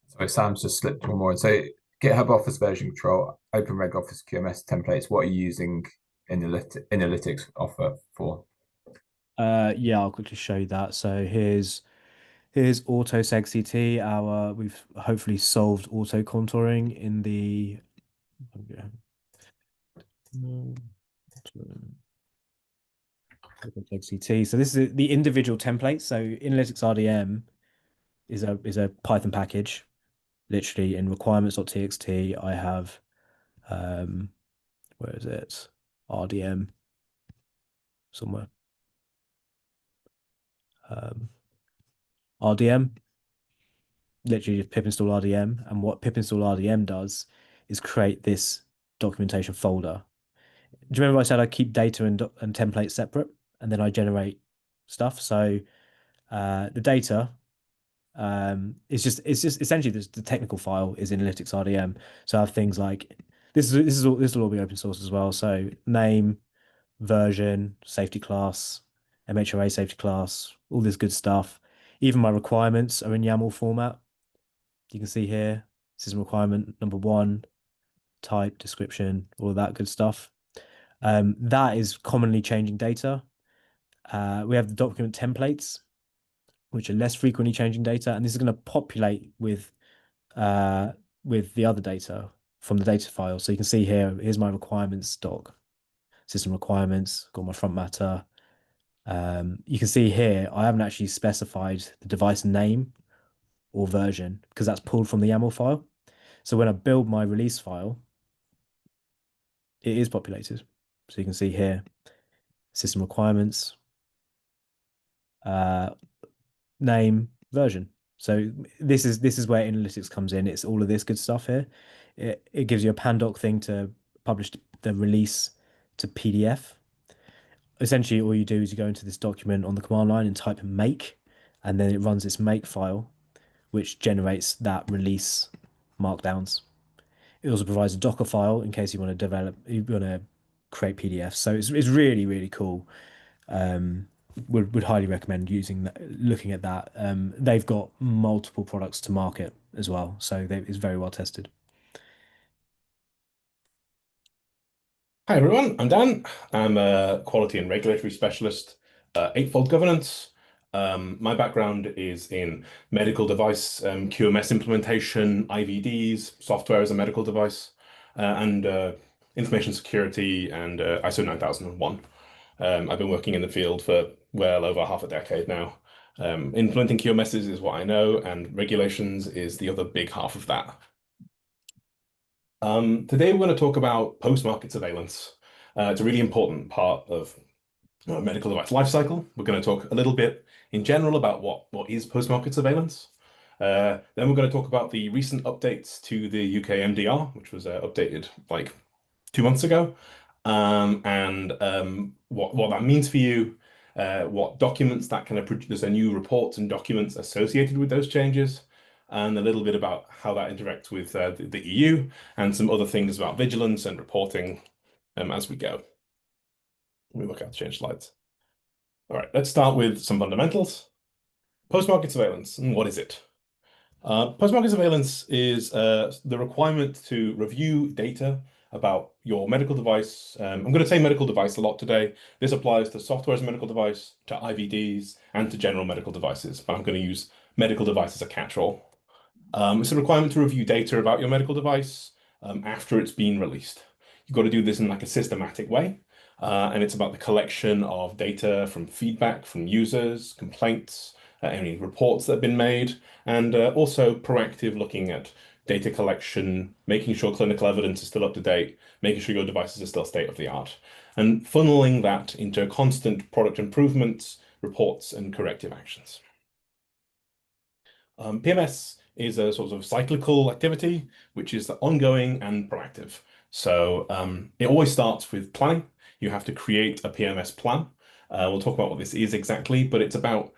So Sam's just slipped one more. So GitHub Office version control, OpenReg Office QMS templates. What are you using analytics offer for? Yeah, I'll quickly show you that. So here's AutoSeg CT. We've hopefully solved auto contouring in the XCT. So this is the individual template. So Analytics RDM is a Python package. Literally in requirements.txt, I have um where is it? RDM somewhere. Um RDM, literally just pip install RDM. And what pip install RDM does is create this documentation folder. Do you remember I said I keep data and templates separate and then I generate stuff? So the data it's just essentially the technical file is in Analytics RDM. So I have things like this will all be open source as well. So name, version, safety class, MHRA safety class, all this good stuff. Even my requirements are in YAML format. You can see here, system requirement number one, type, description, all of that good stuff. That is commonly changing data. We have the document templates, which are less frequently changing data, and this is going to populate uh, with the other data from the data file. So you can see here, here's my requirements doc, system requirements, got my front matter. You can see here, I haven't actually specified the device name or version because that's pulled from the YAML file. So when I build my release file, it is populated. So you can see here, system requirements, uh, name, version. So this is where analytics comes in. It's all of this good stuff here. It gives you a pandoc thing to publish the release to PDF. Essentially, all you do is you go into this document on the command line and type make, and then it runs its make file, which generates that release markdowns. It also provides a Docker file in case you want to create PDFs. So it's really, really cool. Would highly recommend using that, looking at that. They've got multiple products to market as well, so it's very well tested. Hi everyone, I'm Dan. I'm a quality and regulatory specialist, Eightfold Governance. My background is in medical device QMS implementation, IVDs, software as a medical device, and information security and ISO 9001. I've been working in the field for well over half a decade now. Implementing QMSs is what I know, and regulations is the other big half of that. Today we're going to talk about post-market surveillance. It's a really important part of medical device lifecycle. We're going to talk a little bit in general about what is post-market surveillance. Then we're going to talk about the recent updates to the UK MDR, which was updated like 2 months ago, and what that means for you, what documents that kind of produce. There's a new reports and documents associated with those changes, and a little bit about how that interacts with the EU, and some other things about vigilance and reporting as we go. Let me look out to change slides. All right, let's start with some fundamentals. Post-market surveillance, and what is it? Post-market surveillance is the requirement to review data about your medical device. I'm going to say medical device a lot today. This applies to software as a medical device, to IVDs, and to general medical devices, but I'm going to use medical device as a catch-all. It's a requirement to review data about your medical device after it's been released. You've got to do this in like a systematic way. And it's about the collection of data from feedback from users, complaints, any reports that have been made, and also proactive looking at data collection, making sure clinical evidence is still up to date, making sure your devices are still state of the art, and funneling that into constant product improvements, reports, and corrective actions. PMS is a sort of cyclical activity, which is ongoing and proactive. So it always starts with planning. You have to create a PMS plan. We'll talk about what this is exactly, but it's about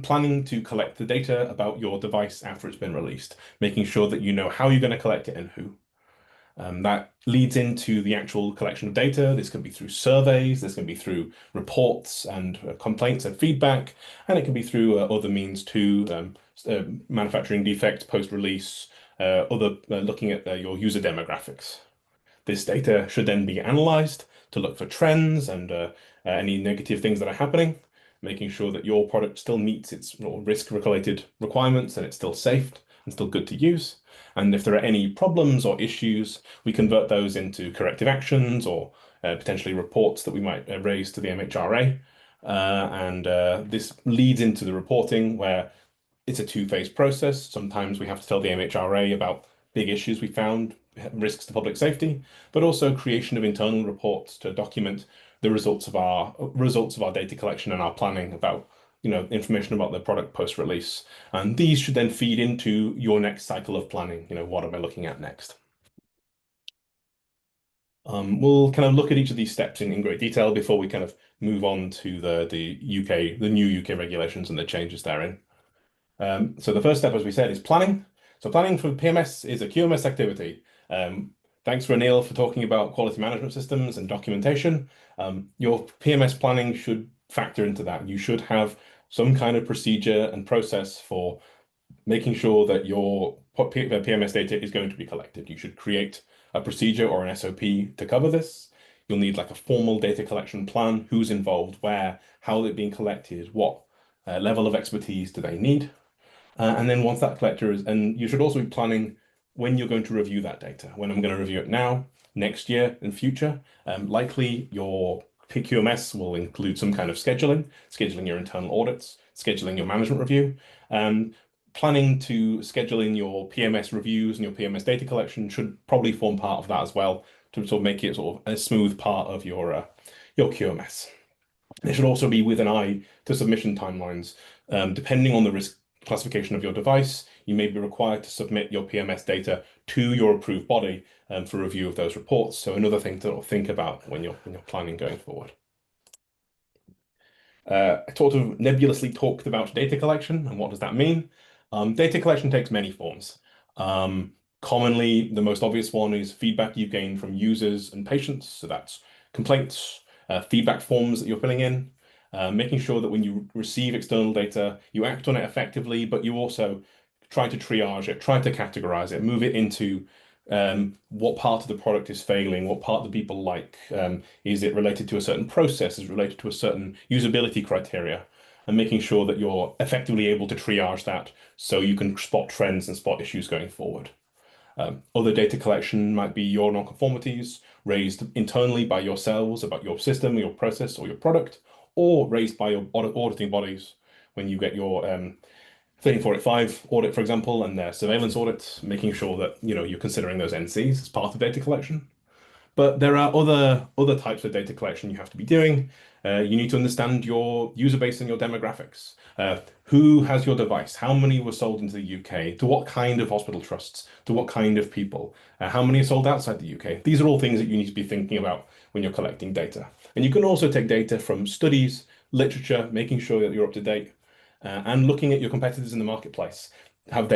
planning to collect the data about your device after it's been released, making sure that you know how you're going to collect it and who. That leads into the actual collection of data. This can be through surveys, this can be through reports and complaints and feedback, and it can be through other means too, manufacturing defects, post-release, looking at your user demographics. This data should then be analyzed to look for trends and any negative things that are happening, making sure that your product still meets its risk-related requirements and it's still safe and still good to use. And if there are any problems or issues, we convert those into corrective actions or potentially reports that we might raise to the MHRA. This leads into the reporting where it's a two-phase process. Sometimes we have to tell the MHRA about big issues we found, risks to public safety, but also creation of internal reports to document the results of our data collection and our planning about information about the product post-release. And these should then feed into your next cycle of planning. What am I looking at next? We'll kind of look at each of these steps in great detail before we kind of move on to the new UK regulations and the changes therein. So the first step, as we said, is planning. So planning for PMS is a QMS activity. Thanks, Ranil, for talking about quality management systems and documentation. Your PMS planning should factor into that. You should have some kind of procedure and process for making sure that your PMS data is going to be collected. You should create a procedure or an SOP to cover this. You'll need like a formal data collection plan, who's involved, where, how is it being collected, what level of expertise do they need. And then once that collector is, and you should also be planning when you're going to review that data. When I'm going to review it now, next year, in future. Likely your PQMS will include some kind of scheduling your internal audits, scheduling your management review. Planning to schedule in your PMS reviews and your PMS data collection should probably form part of that as well to sort of make it sort of a smooth part of your QMS. It should also be with an eye to submission timelines. Depending on the risk classification of your device, you may be required to submit your PMS data to your approved body for review of those reports. So another thing to think about when you're planning going forward. I sort of nebulously talked about data collection and what does that mean? Data collection takes many forms. Commonly, the most obvious one is feedback you gain from users and patients. So that's complaints, feedback forms that you're filling in, making sure that when you receive external data, you act on it effectively, but you also try to triage it, try to categorize it, move it into what part of the product is failing, what part do people like, is it related to a certain process, is it related to a certain usability criteria, and making sure that you're effectively able to triage that so you can spot trends and spot issues going forward. Other data collection might be your nonconformities raised internally by yourselves about your system, your process, or your product, or raised by your auditing bodies when you get your 13485 audit, for example, and their surveillance audit, making sure that you're considering those NCs as part of data collection. But there are other types of data collection you have to be doing. You need to understand your user base and your demographics. Who has your device? How many were sold into the UK? To what kind of hospital trusts? To what kind of people? How many are sold outside the UK? These are all things that you need to be thinking about when you're collecting data. And you can also take data from studies, literature, making sure that you're up to date, and looking at your competitors in the marketplace. Have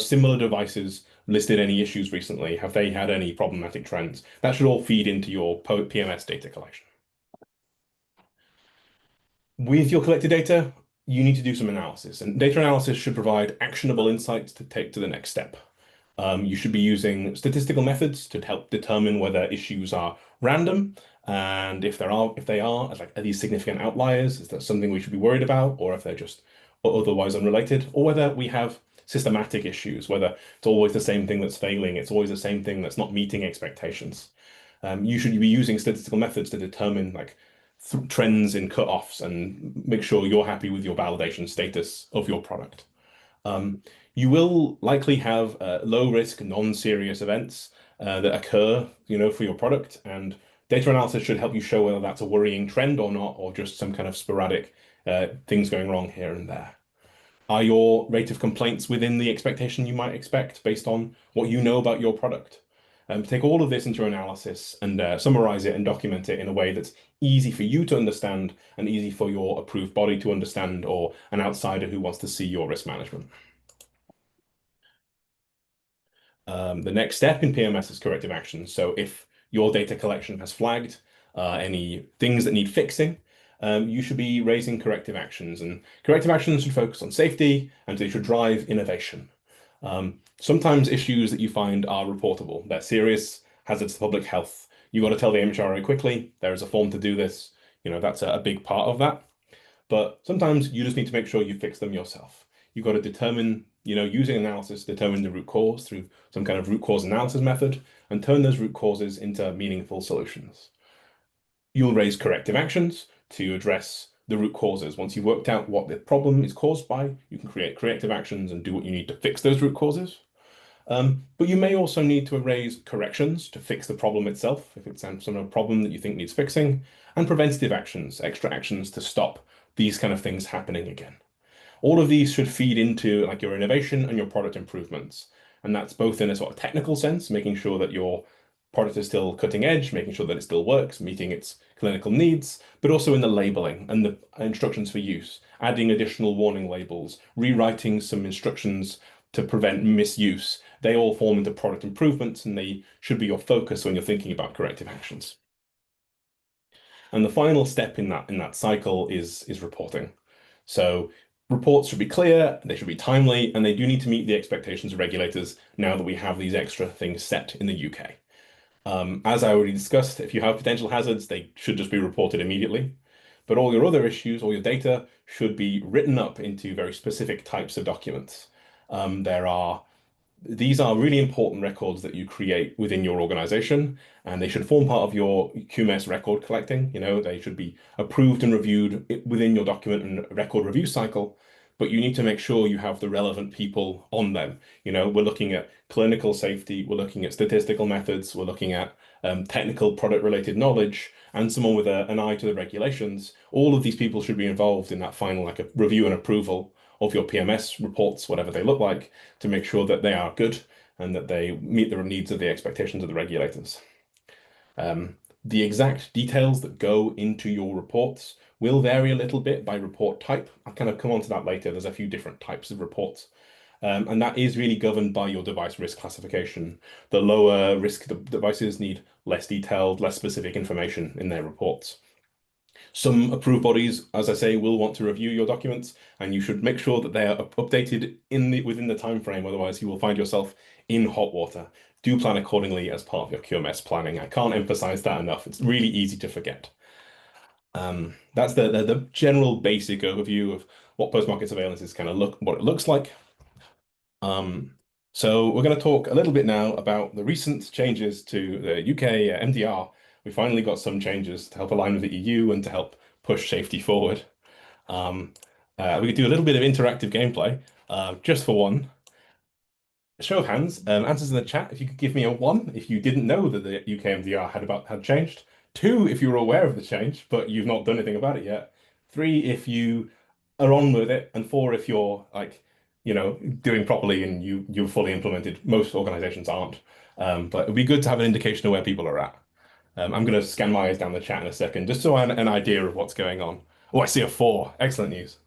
similar devices listed any issues recently? Have they had any problematic trends? That should all feed into your PMS data collection. With your collected data, you need to do some analysis, and data analysis should provide actionable insights to take to the next step. You should be using statistical methods to help determine whether issues are random, and if they are, like, are these significant outliers? Is that something we should be worried about, or if they're just otherwise unrelated, or whether we have systematic issues, whether it's always the same thing that's failing, it's always the same thing that's not meeting expectations. You should be using statistical methods to determine like trends in cutoffs and make sure you're happy with your validation status of your product. You will likely have low risk, non-serious events that occur, for your product, and data analysis should help you show whether that's a worrying trend or not, or just some kind of sporadic things going wrong here and there. Are your rate of complaints within the expectation you might expect based on what you know about your product? Take all of this into your analysis and summarize it and document it in a way that's easy for you to understand and easy for your approved body to understand, or an outsider who wants to see your risk management. The next step in PMS is corrective action. So if your data collection has flagged any things that need fixing, you should be raising corrective actions, and corrective actions should focus on safety and they should drive innovation. Sometimes issues that you find are reportable. They're serious hazards to public health. You've got to tell the MHRA quickly. There is a form to do this. That's a big part of that. But sometimes you just need to make sure you fix them yourself. You've got to determine, using analysis, determine the root cause through some kind of root cause analysis method and turn those root causes into meaningful solutions. You'll raise corrective actions to address the root causes. Once you've worked out what the problem is caused by, you can create corrective actions and do what you need to fix those root causes. But you may also need to raise corrections to fix the problem itself, if it's some problem that you think needs fixing, and preventative actions, extra actions to stop these kind of things happening again. All of these should feed into like your innovation and your product improvements. And that's both in a sort of technical sense, making sure that your product is still cutting edge, making sure that it still works, meeting its clinical needs, but also in the labeling and the instructions for use, adding additional warning labels, rewriting some instructions to prevent misuse. They all form into product improvements, and they should be your focus when you're thinking about corrective actions. And the final step in that cycle is reporting. So reports should be clear, they should be timely, and they do need to meet the expectations of regulators now that we have these extra things set in the UK. As I already discussed, if you have potential hazards, they should just be reported immediately. But all your other issues, all your data should be written up into very specific types of documents. These are really important records that you create within your organization, and they should form part of your QMS record collecting. They should be approved and reviewed within your document and record review cycle, but you need to make sure you have the relevant people on them. We're looking at clinical safety, we're looking at statistical methods, we're looking at technical product related knowledge, and someone with an eye to the regulations. All of these people should be involved in that final like a review and approval of your PMS reports, whatever they look like, to make sure that they are good and that they meet the needs of the expectations of the regulators. The exact details that go into your reports will vary a little bit by report type. I'll kind of come on to that later. There's a few different types of reports. And that is really governed by your device risk classification. The lower risk devices need less detailed, less specific information in their reports. Some approved bodies, as I say, will want to review your documents, and you should make sure that they are updated within the time frame. Otherwise, you will find yourself in hot water. Do plan accordingly as part of your QMS planning. I can't emphasize that enough. It's really easy to forget. That's the general basic overview of what post-market surveillance is kind of what it looks like. So we're going to talk a little bit now about the recent changes to the UK MDR. We finally got some changes to help align with the EU and to help push safety forward. We could do a little bit of interactive gameplay, just for one. Show of hands, answers in the chat. If you could give me a 1 if you didn't know that the UK MDR had changed. 2 if you were aware of the change, but you've not done anything about it yet. 3 if you are on with it, and 4 if you're like, doing properly and you've fully implemented. Most organizations aren't. But it'd be good to have an indication of where people are at. I'm going to scan my eyes down the chat in a second, just so I have an idea of what's going on. Oh, I see a 4. Excellent news.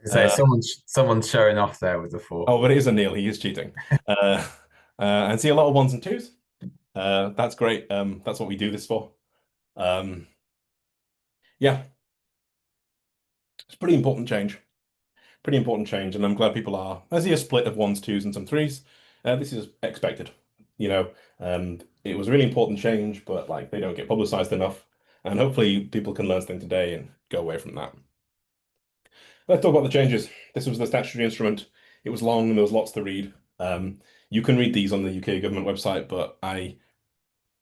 So someone's showing off there with the 4. Oh, but it is a Neil. He is cheating. And see a lot of 1s and 2s. That's great. That's what we do this for. Yeah, it's a pretty important change. Pretty important change, and I'm glad people are. I see a split of 1s, 2s, and some 3s. This is expected. It was a really important change, but like they don't get publicized enough. And hopefully people can learn something today and go away from that. Let's talk about the changes. This was the statutory instrument. It was long and there was lots to read. You can read these on the UK government website, but I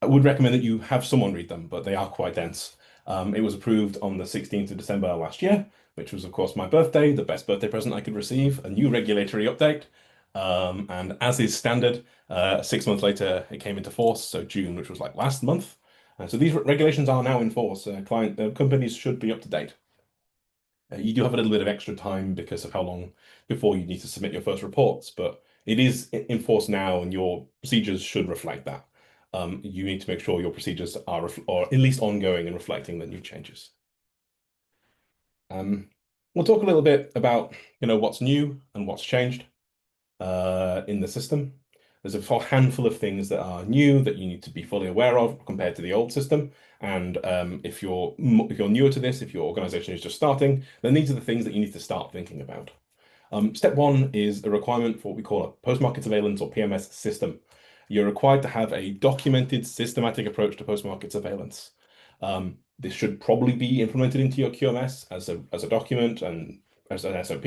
would recommend that you have someone read them, but they are quite dense. It was approved on the 16th of December last year, which was, of course, my birthday, the best birthday present I could receive, a new regulatory update. And as is standard, 6 months later, it came into force, so June, which was like last month. And so these regulations are now in force. Companies should be up to date. You do have a little bit of extra time because of how long before you need to submit your first reports, but it is in force now, and your procedures should reflect that. You need to make sure your procedures are or at least ongoing and reflecting the new changes. We'll talk a little bit about what's new and what's changed in the system. There's a handful of things that are new that you need to be fully aware of compared to the old system. And if you're newer to this, if your organization is just starting, then these are the things that you need to start thinking about. Step 1 is a requirement for what we call a post-market surveillance or PMS system. You're required to have a documented, systematic approach to post-market surveillance. This should probably be implemented into your QMS as a document and as an SOP,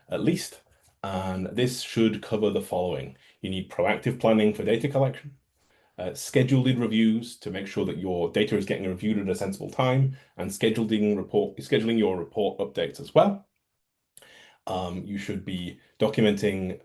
at least. And this should cover the following. You need proactive planning for data collection, scheduled reviews to make sure that your data is getting reviewed at a sensible time, and scheduling your report updates as well. You should be documenting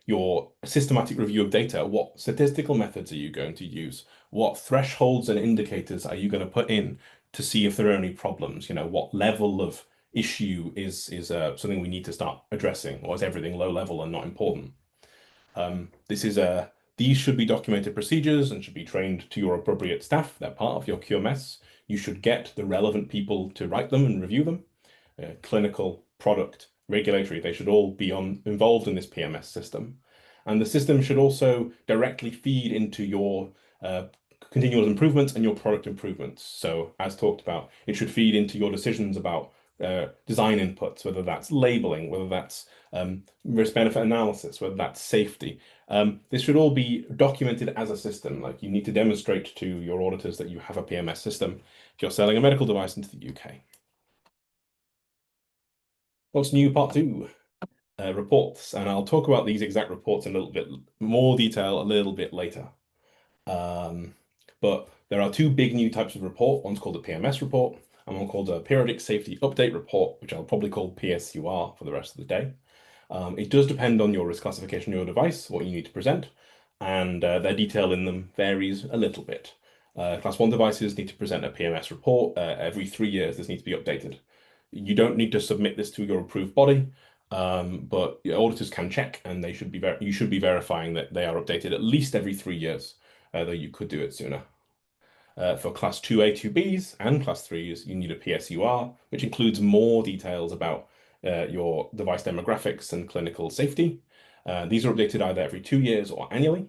your systematic review of data. What statistical methods are you going to use? What thresholds and indicators are you going to put in to see if there are any problems? What level of issue is something we need to start addressing, or is everything low level and not important? These should be documented procedures and should be trained to your appropriate staff. They're part of your QMS. You should get the relevant people to write them and review them. Clinical, product, regulatory, they should all be involved in this PMS system. And the system should also directly feed into your continuous improvements and your product improvements. So as talked about, it should feed into your decisions about design inputs, whether that's labeling, whether that's risk-benefit analysis, whether that's safety. This should all be documented as a system. Like you need to demonstrate to your auditors that you have a PMS system if you're selling a medical device into the UK. What's new, part 2? Reports, and I'll talk about these exact reports in a little bit more detail a little bit later. But there are 2 big new types of report. One's called a PMS report, and one called a Periodic Safety Update Report, which I'll probably call PSUR for the rest of the day. It does depend on your risk classification of your device, what you need to present, and their detail in them varies a little bit. Class 1 devices need to present a PMS report. Every 3 years, this needs to be updated. You don't need to submit this to your approved body. But your auditors can check, and you should be verifying that they are updated at least every 3 years, though you could do it sooner. For Class 2A, 2Bs, and Class 3s, you need a PSUR, which includes more details about your device demographics and clinical safety. These are updated either every 2 years or annually,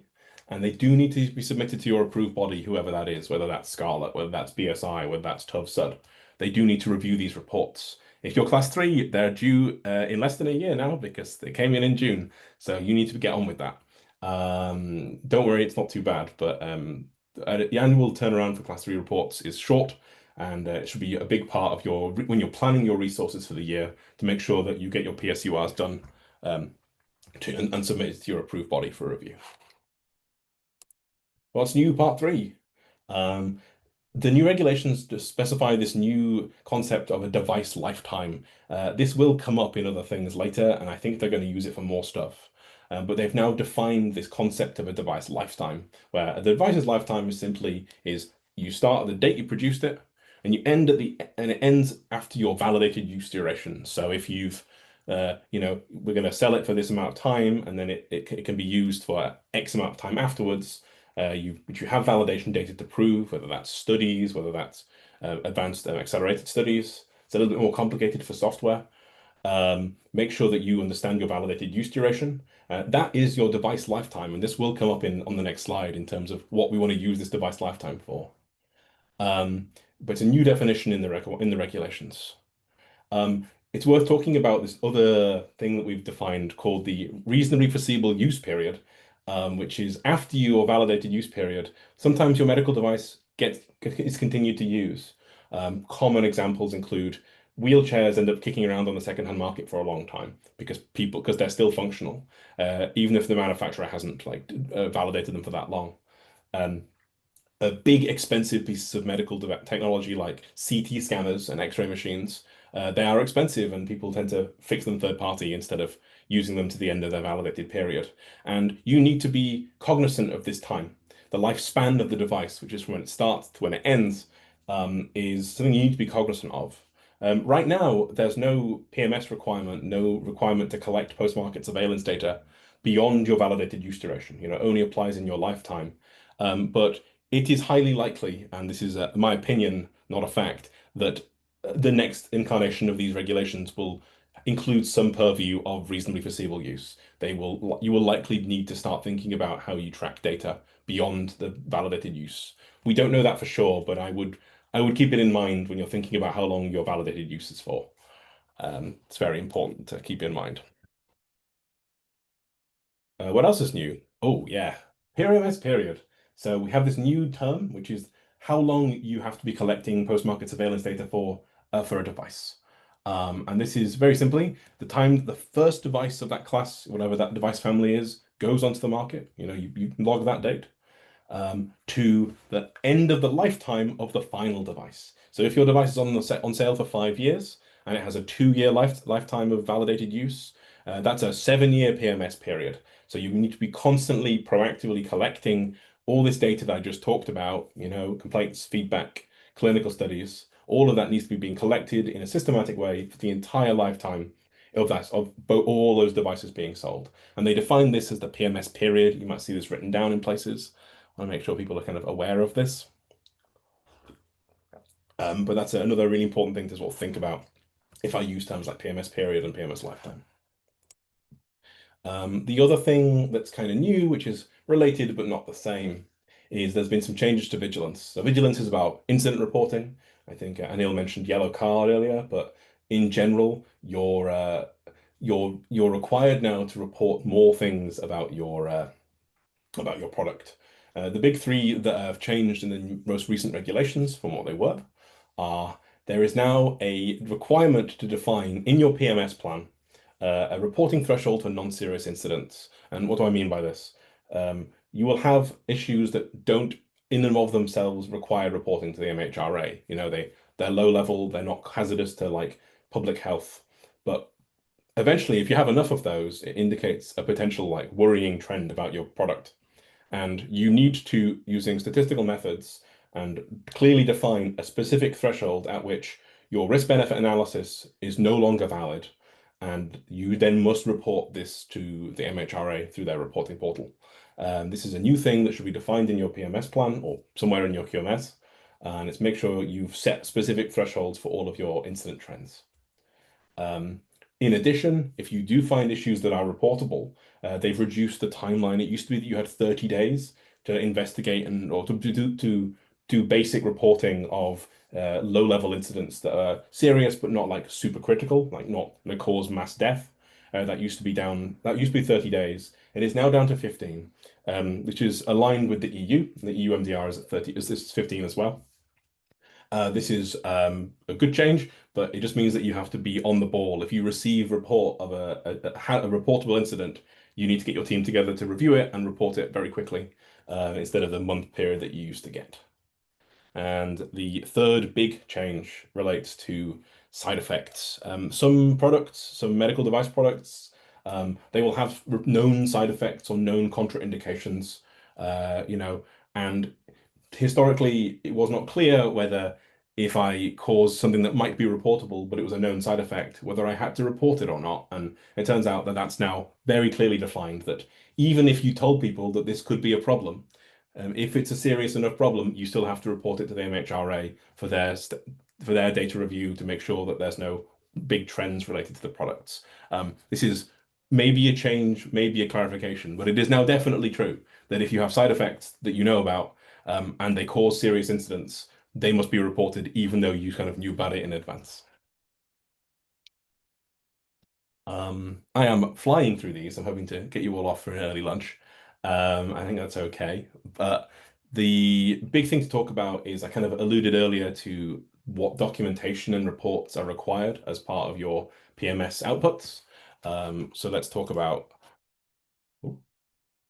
and they do need to be submitted to your approved body, whoever that is, whether that's Scarlett, whether that's BSI, whether that's TUV-SUD. They do need to review these reports. If you're Class 3, they're due in less than a year now because they came in June, so you need to get on with that. Don't worry, it's not too bad, but the annual turnaround for Class 3 reports is short, and it should be a big part of when you're planning your resources for the year to make sure that you get your PSURs done and submitted to your approved body for review. What's new, part 3? The new regulations specify this new concept of a device lifetime. This will come up in other things later, and I think they're going to use it for more stuff. But they've now defined this concept of a device lifetime, where the device's lifetime is you start at the date you produced it, and it ends after your validated use duration. So if we're going to sell it for this amount of time, and then it can be used for X amount of time afterwards. Which you have validation data to prove, whether that's studies, whether that's advanced accelerated studies. It's a little bit more complicated for software. Make sure that you understand your validated use duration. That is your device lifetime, and this will come up on the next slide in terms of what we want to use this device lifetime for. But it's a new definition in the regulations. It's worth talking about this other thing that we've defined called the reasonably foreseeable use period, which is after your validated use period. Sometimes your medical device is continued to use. Common examples include wheelchairs end up kicking around on the secondhand market for a long time because they're still functional, even if the manufacturer hasn't validated them for that long. Big expensive pieces of medical technology like CT scanners and X-ray machines, they are expensive and people tend to fix them third party instead of using them to the end of their validated period. And you need to be cognizant of this time. The lifespan of the device, which is from when it starts to when it ends, is something you need to be cognizant of. Right now, there's no PMS requirement, no requirement to collect post-market surveillance data beyond your validated use duration. Only applies in your lifetime. But it is highly likely, and this is my opinion, not a fact, that the next incarnation of these regulations will include some purview of reasonably foreseeable use. You will likely need to start thinking about how you track data beyond the validated use. We don't know that for sure, but I would keep it in mind when you're thinking about how long your validated use is for. It's very important to keep in mind. What else is new? Oh yeah, PMS period. So we have this new term, which is how long you have to be collecting post-market surveillance data for a device. And this is very simply the time the first device of that class, whatever that device family is, goes onto the market. You log that date to the end of the lifetime of the final device. So if your device is on sale for 5 years and it has a 2-year lifetime of validated use, that's a 7-year PMS period. So you need to be constantly proactively collecting all this data that I just talked about, complaints, feedback, clinical studies. All of that needs to be being collected in a systematic way for the entire lifetime of all those devices being sold. And they define this as the PMS period. You might see this written down in places. I want to make sure people are kind of aware of this. But that's another really important thing to sort of think about if I use terms like PMS period and PMS lifetime. The other thing that's kind of new, which is related but not the same, is there's been some changes to vigilance. So vigilance is about incident reporting. I think Anil mentioned yellow card earlier, but in general, you're required now to report more things about your product. The big three that have changed in the most recent regulations from what they were are there is now a requirement to define in your PMS plan a reporting threshold for non-serious incidents. And what do I mean by this? You will have issues that don't in and of themselves require reporting to the MHRA. They're low level, they're not hazardous to public health. But eventually, if you have enough of those, it indicates a potential worrying trend about your product. And you need to, using statistical methods, and clearly define a specific threshold at which your risk-benefit analysis is no longer valid, and you then must report this to the MHRA through their reporting portal. This is a new thing that should be defined in your PMS plan or somewhere in your QMS, and it's make sure you've set specific thresholds for all of your incident trends. In addition, if you do find issues that are reportable, they've reduced the timeline. It used to be that you had 30 days to investigate or to do basic reporting of low-level incidents that are serious but not like super critical, like not going to cause mass death. That used to be 30 days. It is now down to 15, which is aligned with the EU. The EU MDR is at 30, is 15 as well. This is a good change, but it just means that you have to be on the ball. If you receive report of a reportable incident, you need to get your team together to review it and report it very quickly, instead of the month period that you used to get. And the third big change relates to side effects. Some products, some medical device products, they will have known side effects or known contraindications, and historically it was not clear whether if I caused something that might be reportable, but it was a known side effect, whether I had to report it or not. And it turns out that that's now very clearly defined, that even if you told people that this could be a problem, if it's a serious enough problem, you still have to report it to the MHRA for their data review to make sure that there's no big trends related to the products. This is maybe a change, maybe a clarification, but it is now definitely true that if you have side effects that you know about, and they cause serious incidents, they must be reported even though you kind of knew about it in advance. I am flying through these. I'm hoping to get you all off for an early lunch. I think that's okay. But the big thing to talk about is I kind of alluded earlier to what documentation and reports are required as part of your PMS outputs. So let's talk about, oh,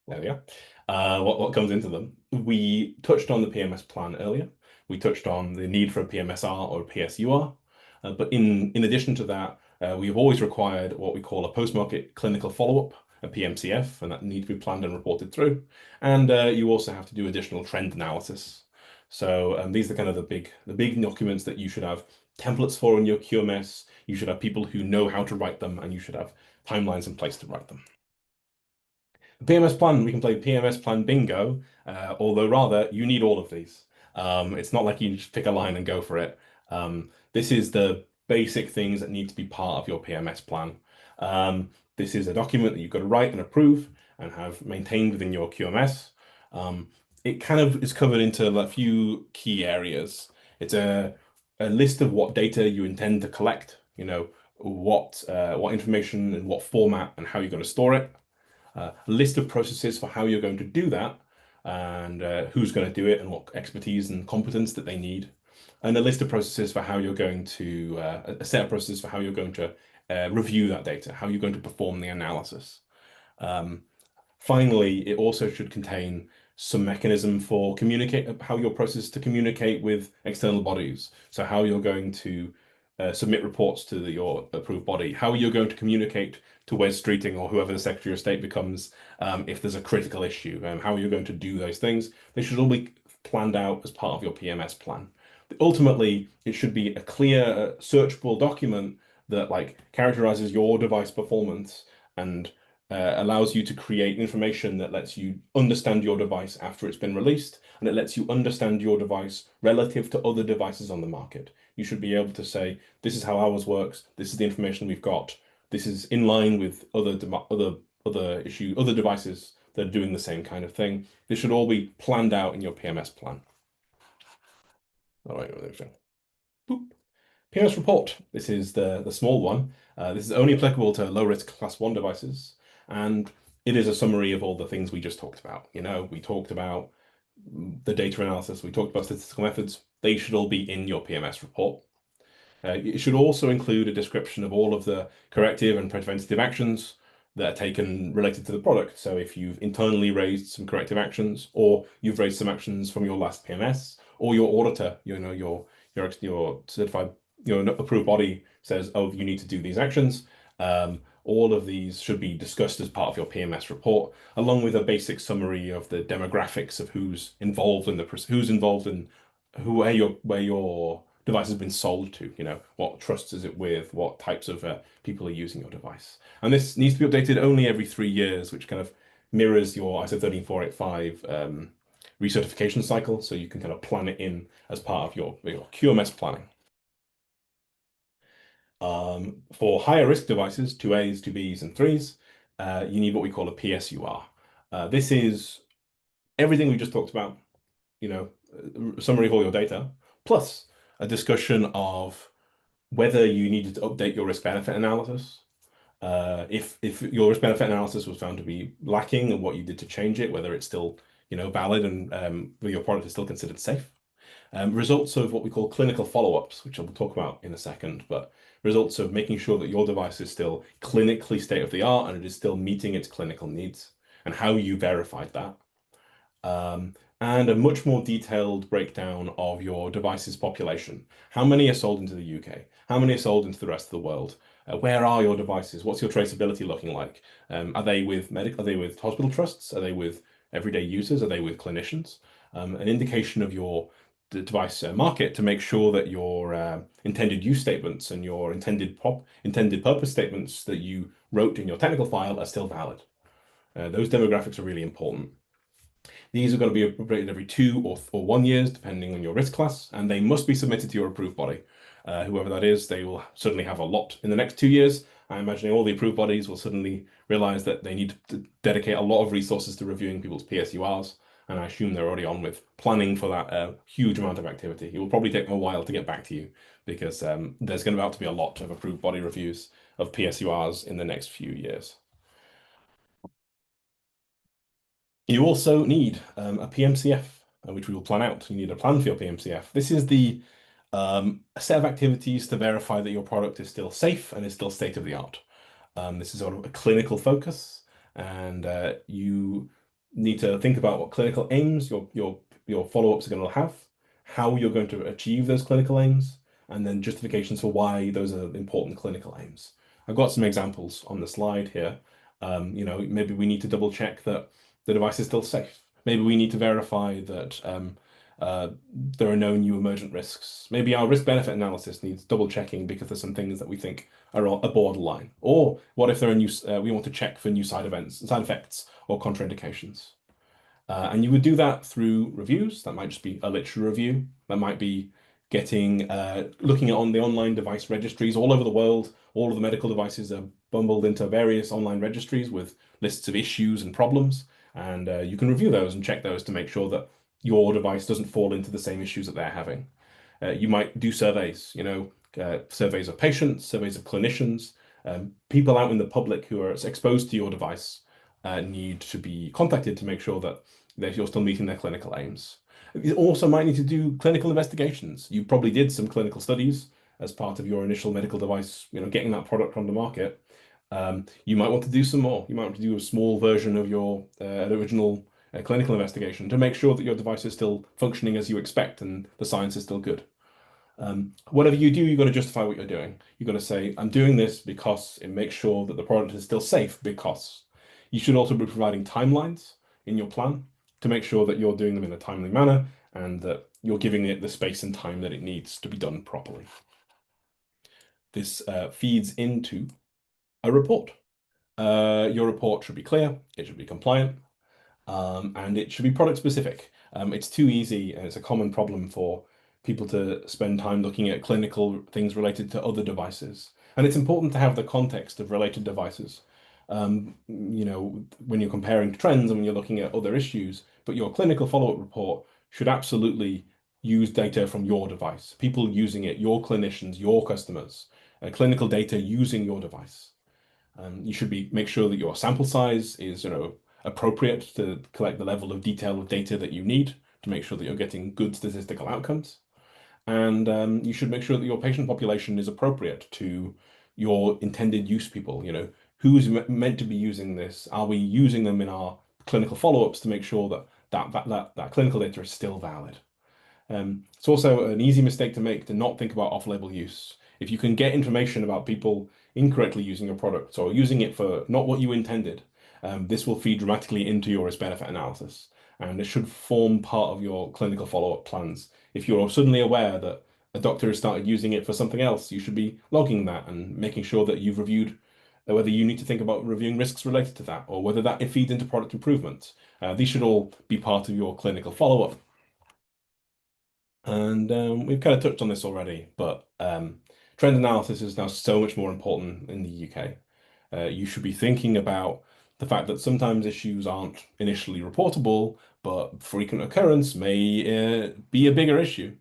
there we are, what comes into them. We touched on the PMS plan earlier. We touched on the need for a PMSR or a PSUR. But in addition to that, we've always required what we call a post-market clinical follow-up, a PMCF, and that needs to be planned and reported through. And you also have to do additional trend analysis. So these are kind of the big documents that you should have templates for in your QMS. You should have people who know how to write them, and you should have timelines in place to write them. PMS plan, we can play PMS plan bingo, although rather you need all of these. It's not like you just pick a line and go for it. This is the basic things that need to be part of your PMS plan. This is a document that you've got to write and approve and have maintained within your QMS. It kind of is covered into a few key areas. It's a list of what data you intend to collect, what information and what format and how you're going to store it. A list of processes for how you're going to do that, and who's going to do it and what expertise and competence that they need, and a list of processes for how you're going to, a set of processes for how you're going to review that data, how you're going to perform the analysis. Finally, it also should contain some mechanism for how your process to communicate with external bodies. So how you're going to submit reports to your approved body, how you're going to communicate to Wes Streeting or whoever the Secretary of State becomes if there's a critical issue, and how you're going to do those things. They should all be planned out as part of your PMS plan. Ultimately, it should be a clear, searchable document that characterizes your device performance and allows you to create information that lets you understand your device after it's been released, and it lets you understand your device relative to other devices on the market. You should be able to say, this is how ours works, this is the information we've got, this is in line with other devices that are doing the same kind of thing. This should all be planned out in your PMS plan. All right, boop. PMS report. This is the small one. This is only applicable to low-risk class 1 devices, and it is a summary of all the things we just talked about. We talked about the data analysis, we talked about statistical methods. They should all be in your PMS report. It should also include a description of all of the corrective and preventative actions that are taken related to the product. So if you've internally raised some corrective actions, or you've raised some actions from your last PMS, or your auditor, your certified, approved body says, oh, you need to do these actions. All of these should be discussed as part of your PMS report, along with a basic summary of the demographics of who's involved in where your device has been sold to, what trusts is it with, what types of people are using your device. And this needs to be updated only every 3 years, which kind of mirrors your ISO 13485 recertification cycle, so you can kind of plan it in as part of your QMS planning. For higher risk devices, 2As, 2Bs, and 3s, you need what we call a PSUR. This is everything we just talked about, a summary of all your data, plus a discussion of whether you needed to update your risk-benefit analysis. If your risk-benefit analysis was found to be lacking and what you did to change it, whether it's still valid and your product is still considered safe. Results of what we call clinical follow-ups, which I'll talk about in a second, but results of making sure that your device is still clinically state-of-the-art and it is still meeting its clinical needs, and how you verified that. And a much more detailed breakdown of your device's population. How many are sold into the UK? How many are sold into the rest of the world? Where are your devices? What's your traceability looking like? Are they with Are they with hospital trusts? Are they with everyday users? Are they with clinicians? An indication of your device market to make sure that your intended use statements and your intended purpose statements that you wrote in your technical file are still valid. Those demographics are really important. These are going to be updated every 2 or 1 years, depending on your risk class, and they must be submitted to your approved body. Whoever that is, they will certainly have a lot in the next 2 years. I'm imagining all the approved bodies will suddenly realize that they need to dedicate a lot of resources to reviewing people's PSURs, and I assume they're already on with planning for that huge amount of activity. It will probably take them a while to get back to you because there's going to have to be a lot of approved body reviews of PSURs in the next few years. You also need a PMCF, which we will plan out. You need a plan for your PMCF. This is the set of activities to verify that your product is still safe and is still state of the art. This is sort of a clinical focus, and you need to think about what clinical aims your follow-ups are going to have, how you're going to achieve those clinical aims, and then justifications for why those are important clinical aims. I've got some examples on the slide here. Maybe we need to double check that the device is still safe. Maybe we need to verify that there are no new emergent risks. Maybe our risk-benefit analysis needs double checking because there's some things that we think are a borderline. Or what if there are new? We want to check for new side effects, or contraindications. And you would do that through reviews. That might just be a literature review. That might be looking at on the online device registries all over the world. All of the medical devices are bundled into various online registries with lists of issues and problems. And you can review those and check those to make sure that your device doesn't fall into the same issues that they're having. You might do surveys, surveys of patients, surveys of clinicians, people out in the public who are exposed to your device need to be contacted to make sure that you're still meeting their clinical aims. You also might need to do clinical investigations. You probably did some clinical studies as part of your initial medical device, getting that product on the market. You might want to do some more. You might want to do a small version of your original clinical investigation to make sure that your device is still functioning as you expect and the science is still good. Whatever you do, you've got to justify what you're doing. You've got to say, I'm doing this because it makes sure that the product is still safe, because you should also be providing timelines in your plan to make sure that you're doing them in a timely manner and that you're giving it the space and time that it needs to be done properly. This feeds into a report. Your report should be clear, it should be compliant, and it should be product specific. It's too easy, and it's a common problem for people to spend time looking at clinical things related to other devices. And it's important to have the context of related devices, when you're comparing trends and when you're looking at other issues, but your clinical follow-up report should absolutely use data from your device, people using it, your clinicians, your customers, clinical data using your device. You should make sure that your sample size is appropriate to collect the level of detail of data that you need to make sure that you're getting good statistical outcomes. And you should make sure that your patient population is appropriate to your intended use people. Who's meant to be using this? Are we using them in our clinical follow-ups to make sure that clinical data is still valid? It's also an easy mistake to make to not think about off-label use. If you can get information about people incorrectly using your product or using it for not what you intended, this will feed dramatically into your risk-benefit analysis, and it should form part of your clinical follow-up plans. If you're suddenly aware that a doctor has started using it for something else, you should be logging that and making sure that you've reviewed whether you need to think about reviewing risks related to that or whether that it feeds into product improvements. These should all be part of your clinical follow-up. And we've kind of touched on this already, but trend analysis is now so much more important in the UK. You should be thinking about the fact that sometimes issues aren't initially reportable, but frequent occurrence may be a bigger issue.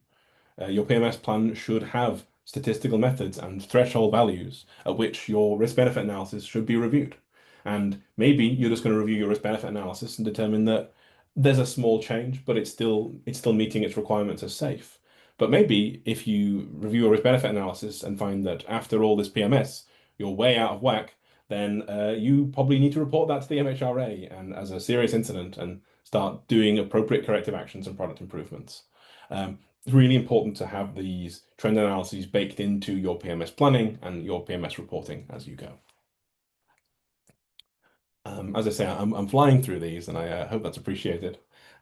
Your PMS plan should have statistical methods and threshold values at which your risk-benefit analysis should be reviewed. And maybe you're just going to review your risk-benefit analysis and determine that there's a small change, but it's still meeting its requirements as safe. But maybe if you review your risk-benefit analysis and find that after all this PMS, you're way out of whack, then you probably need to report that to the MHRA and as a serious incident and start doing appropriate corrective actions and product improvements. It's really important to have these trend analyses baked into your PMS planning and your PMS reporting as you go. As I say, I'm flying through these, and I hope that's appreciated.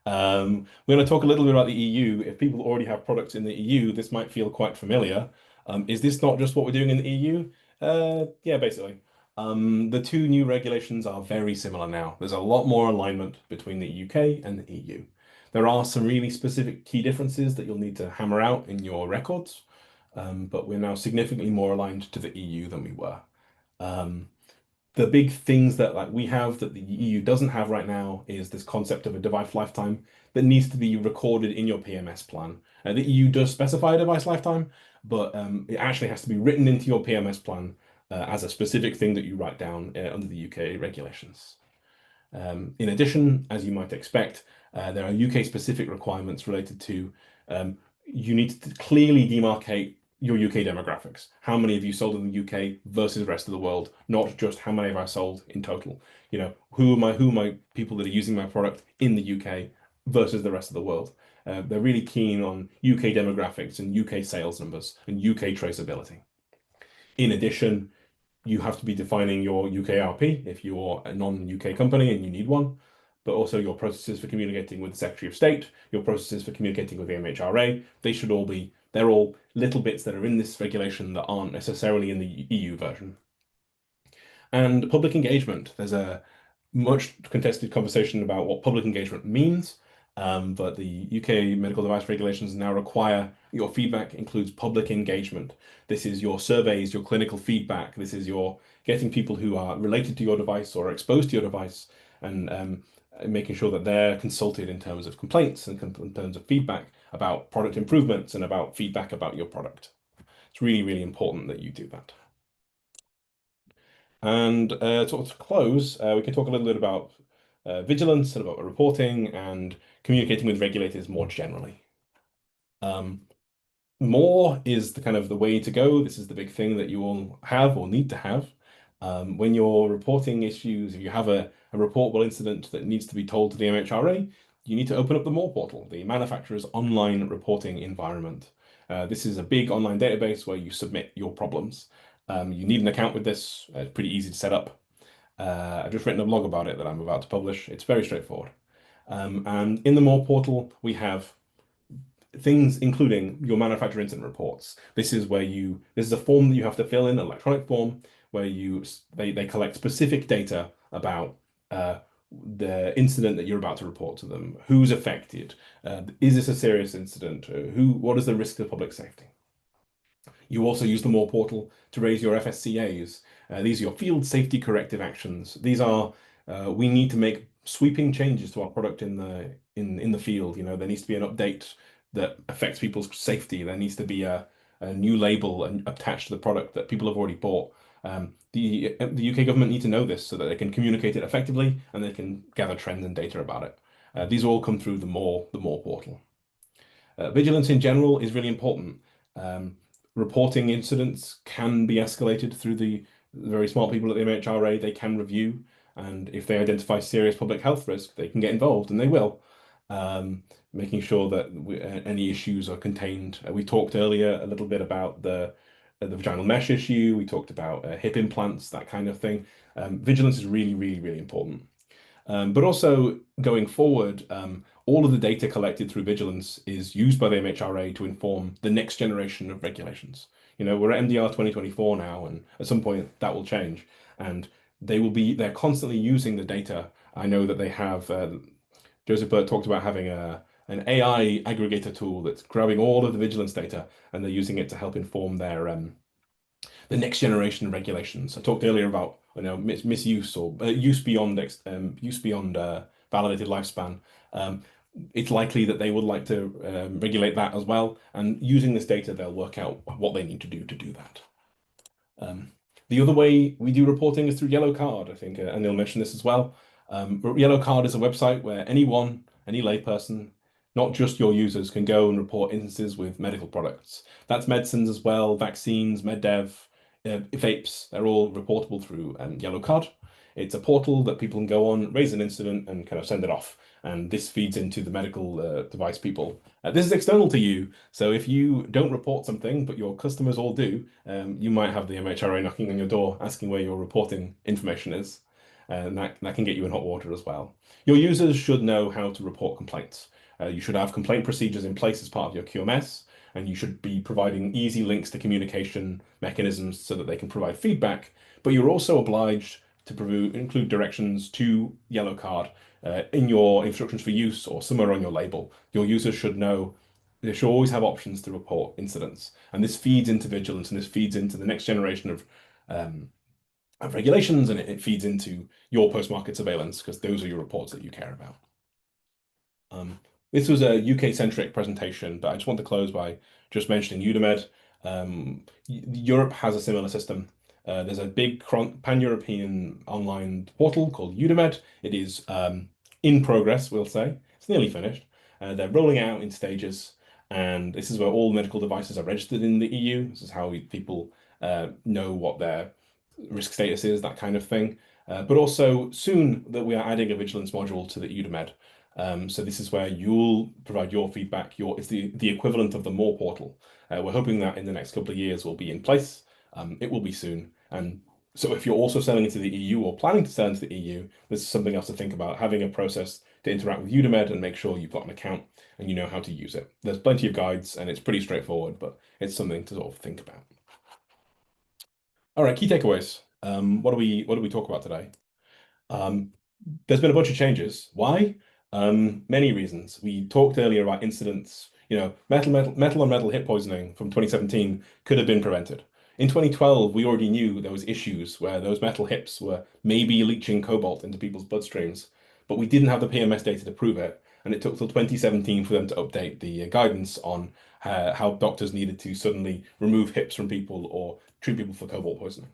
We're going to talk a little bit about the EU. If people already have products in the EU, this might feel quite familiar. Is this not just what we're doing in the EU? Yeah, basically. The two new regulations are very similar now. There's a lot more alignment between the UK and the EU. There are some really specific key differences that you'll need to hammer out in your records, but we're now significantly more aligned to the EU than we were. The big things that we have that the EU doesn't have right now is this concept of a device lifetime that needs to be recorded in your PMS plan. The EU does specify a device lifetime, but it actually has to be written into your PMS plan as a specific thing that you write down under the UK regulations. In addition, as you might expect, there are UK-specific requirements related to you need to clearly demarcate your UK demographics. How many of you sold in the UK versus the rest of the world, not just how many have I sold in total. Who are my people that are using my product in the UK versus the rest of the world. They're really keen on UK demographics and UK sales numbers and UK traceability. In addition, you have to be defining your UK RP if you're a non-UK company and you need one, but also your processes for communicating with the Secretary of State, your processes for communicating with the MHRA, they're all little bits that are in this regulation that aren't necessarily in the EU version. And public engagement, there's a much contested conversation about what public engagement means, but the UK medical device regulations now require your feedback includes public engagement. This is your surveys, your clinical feedback. This is your getting people who are related to your device or exposed to your device and making sure that they're consulted in terms of complaints and in terms of feedback about product improvements and about feedback about your product. It's really, really important that you do that. And sort of to close, we can talk a little bit about vigilance and about reporting and communicating with regulators more generally. More is the way to go. This is the big thing that you all have or need to have. When you're reporting issues, if you have a reportable incident that needs to be told to the MHRA, you need to open up the MORE portal, the manufacturer's online reporting environment. This is a big online database where you submit your problems. You need an account with this. It's pretty easy to set up. I've just written a blog about it that I'm about to publish. It's very straightforward. And in the MORE portal, we have things including your manufacturer incident reports. This is a form that you have to fill in, an electronic form, where they collect specific data about the incident that you're about to report to them. Who's affected? Is this a serious incident? What is the risk to public safety? You also use the MORE portal to raise your FSCAs. These are your field safety corrective actions. These are we need to make sweeping changes to our product in the field. There needs to be an update that affects people's safety. There needs to be a new label attached to the product that people have already bought. The UK government need to know this so that they can communicate it effectively and they can gather trends and data about it. These all come through the MORE portal. Vigilance in general is really important. Reporting incidents can be escalated through the very smart people at the MHRA. They can review, and if they identify serious public health risk, they can get involved, and they will. Making sure that any issues are contained. We talked earlier a little bit about the vaginal mesh issue. We talked about hip implants, that kind of thing. Vigilance is really, really, really important. But also going forward, all of the data collected through vigilance is used by the MHRA to inform the next generation of regulations. We're at MDR 2024 now, and at some point that will change. And they're constantly using the data. I know that they have, Joseph Burt talked about having an AI aggregator tool that's grabbing all of the vigilance data, and they're using it to help inform the next generation of regulations. I talked earlier about misuse or use beyond validated lifespan. It's likely that they would like to regulate that as well, and using this data, they'll work out what they need to do that. The other way we do reporting is through Yellow Card. I think Anil mentioned this as well. Yellow Card is a website where any layperson, not just your users, can go and report instances with medical products. That's medicines as well, vaccines, MedDev, vapes. They're all reportable through Yellow Card. It's a portal that people can go on, raise an incident, and kind of send it off. And this feeds into the medical device people. This is external to you, so if you don't report something, but your customers all do, you might have the MHRA knocking on your door asking where your reporting information is. And that can get you in hot water as well. Your users should know how to report complaints. You should have complaint procedures in place as part of your QMS, and you should be providing easy links to communication mechanisms so that they can provide feedback. But you're also obliged to include directions to Yellow Card in your instructions for use or somewhere on your label. Your users should know they should always have options to report incidents. And this feeds into vigilance, and this feeds into the next generation of regulations, and it feeds into your post-market surveillance, because those are your reports that you care about. This was a UK-centric presentation, but I just want to close by just mentioning Udamed. Europe has a similar system. There's a big pan-European online portal called Udamed. It is in progress, we'll say. It's nearly finished. They're rolling out in stages, and this is where all medical devices are registered in the EU. This is how people know what their risk status is, that kind of thing. But also soon that we are adding a vigilance module to the Udamed. So this is where you'll provide your feedback. It's the equivalent of the More portal. We're hoping that in the next couple of years will be in place. It will be soon. And so if you're also selling into the EU or planning to sell into the EU, this is something else to think about, having a process to interact with Udamed and make sure you've got an account and you know how to use it. There's plenty of guides and it's pretty straightforward, but it's something to sort of think about. All right, key takeaways. What do we talk about today? There's been a bunch of changes. Why? Many reasons. We talked earlier about incidents. Metal on metal hip poisoning from 2017 could have been prevented. In 2012, we already knew there was issues where those metal hips were maybe leaching cobalt into people's bloodstreams, but we didn't have the PMS data to prove it, and it took till 2017 for them to update the guidance on how doctors needed to suddenly remove hips from people or treat people for cobalt poisoning.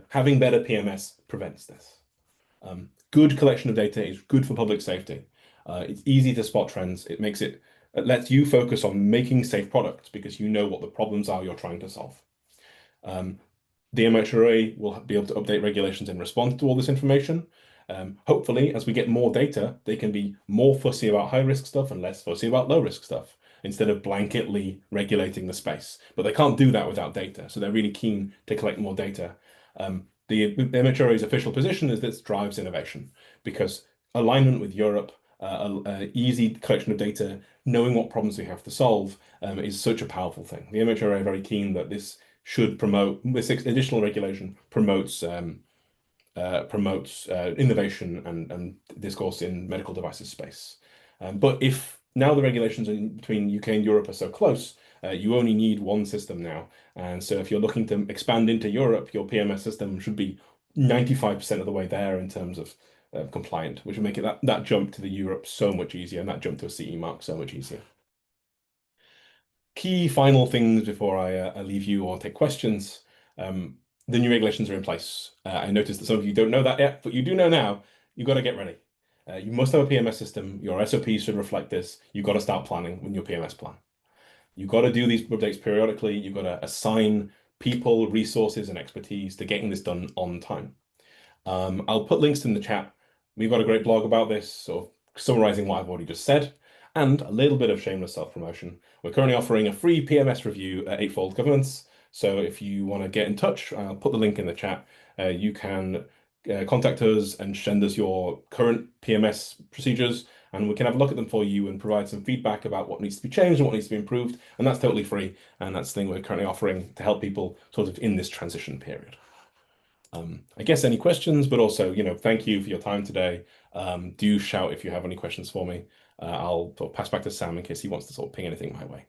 Having better PMS prevents this. Good collection of data is good for public safety. It's easy to spot trends. It lets you focus on making safe products because you know what the problems are you're trying to solve. The MHRA will be able to update regulations in response to all this information. Hopefully, as we get more data, they can be more fussy about high-risk stuff and less fussy about low-risk stuff, instead of blanketly regulating the space. But they can't do that without data, so they're really keen to collect more data. The MHRA's official position is this drives innovation, because alignment with Europe, easy collection of data, knowing what problems we have to solve is such a powerful thing. The MHRA are very keen that this additional regulation promotes innovation and discourse in medical devices space. But if now the regulations between UK and Europe are so close, you only need one system now. And so if you're looking to expand into Europe, your PMS system should be 95% of the way there in terms of compliant, which will make it that jump to the Europe so much easier, and that jump to a CE mark so much easier. Key final things before I leave you or take questions. The new regulations are in place. I noticed that some of you don't know that yet, but you do know now. You've got to get ready. You must have a PMS system. Your SOPs should reflect this. You've got to start planning with your PMS plan. You've got to do these updates periodically. You've got to assign people, resources, and expertise to getting this done on time. I'll put links in the chat. We've got a great blog about this, sort of summarizing what I've already just said, and a little bit of shameless self-promotion. We're currently offering a free PMS review at Eightfold Governance. So if you want to get in touch, I'll put the link in the chat. You can contact us and send us your current PMS procedures, and we can have a look at them for you and provide some feedback about what needs to be changed and what needs to be improved. And that's totally free. And that's the thing we're currently offering to help people sort of in this transition period. I guess any questions, but also, thank you for your time today. Do shout if you have any questions for me. I'll pass back to Sam in case he wants to sort of ping anything my way.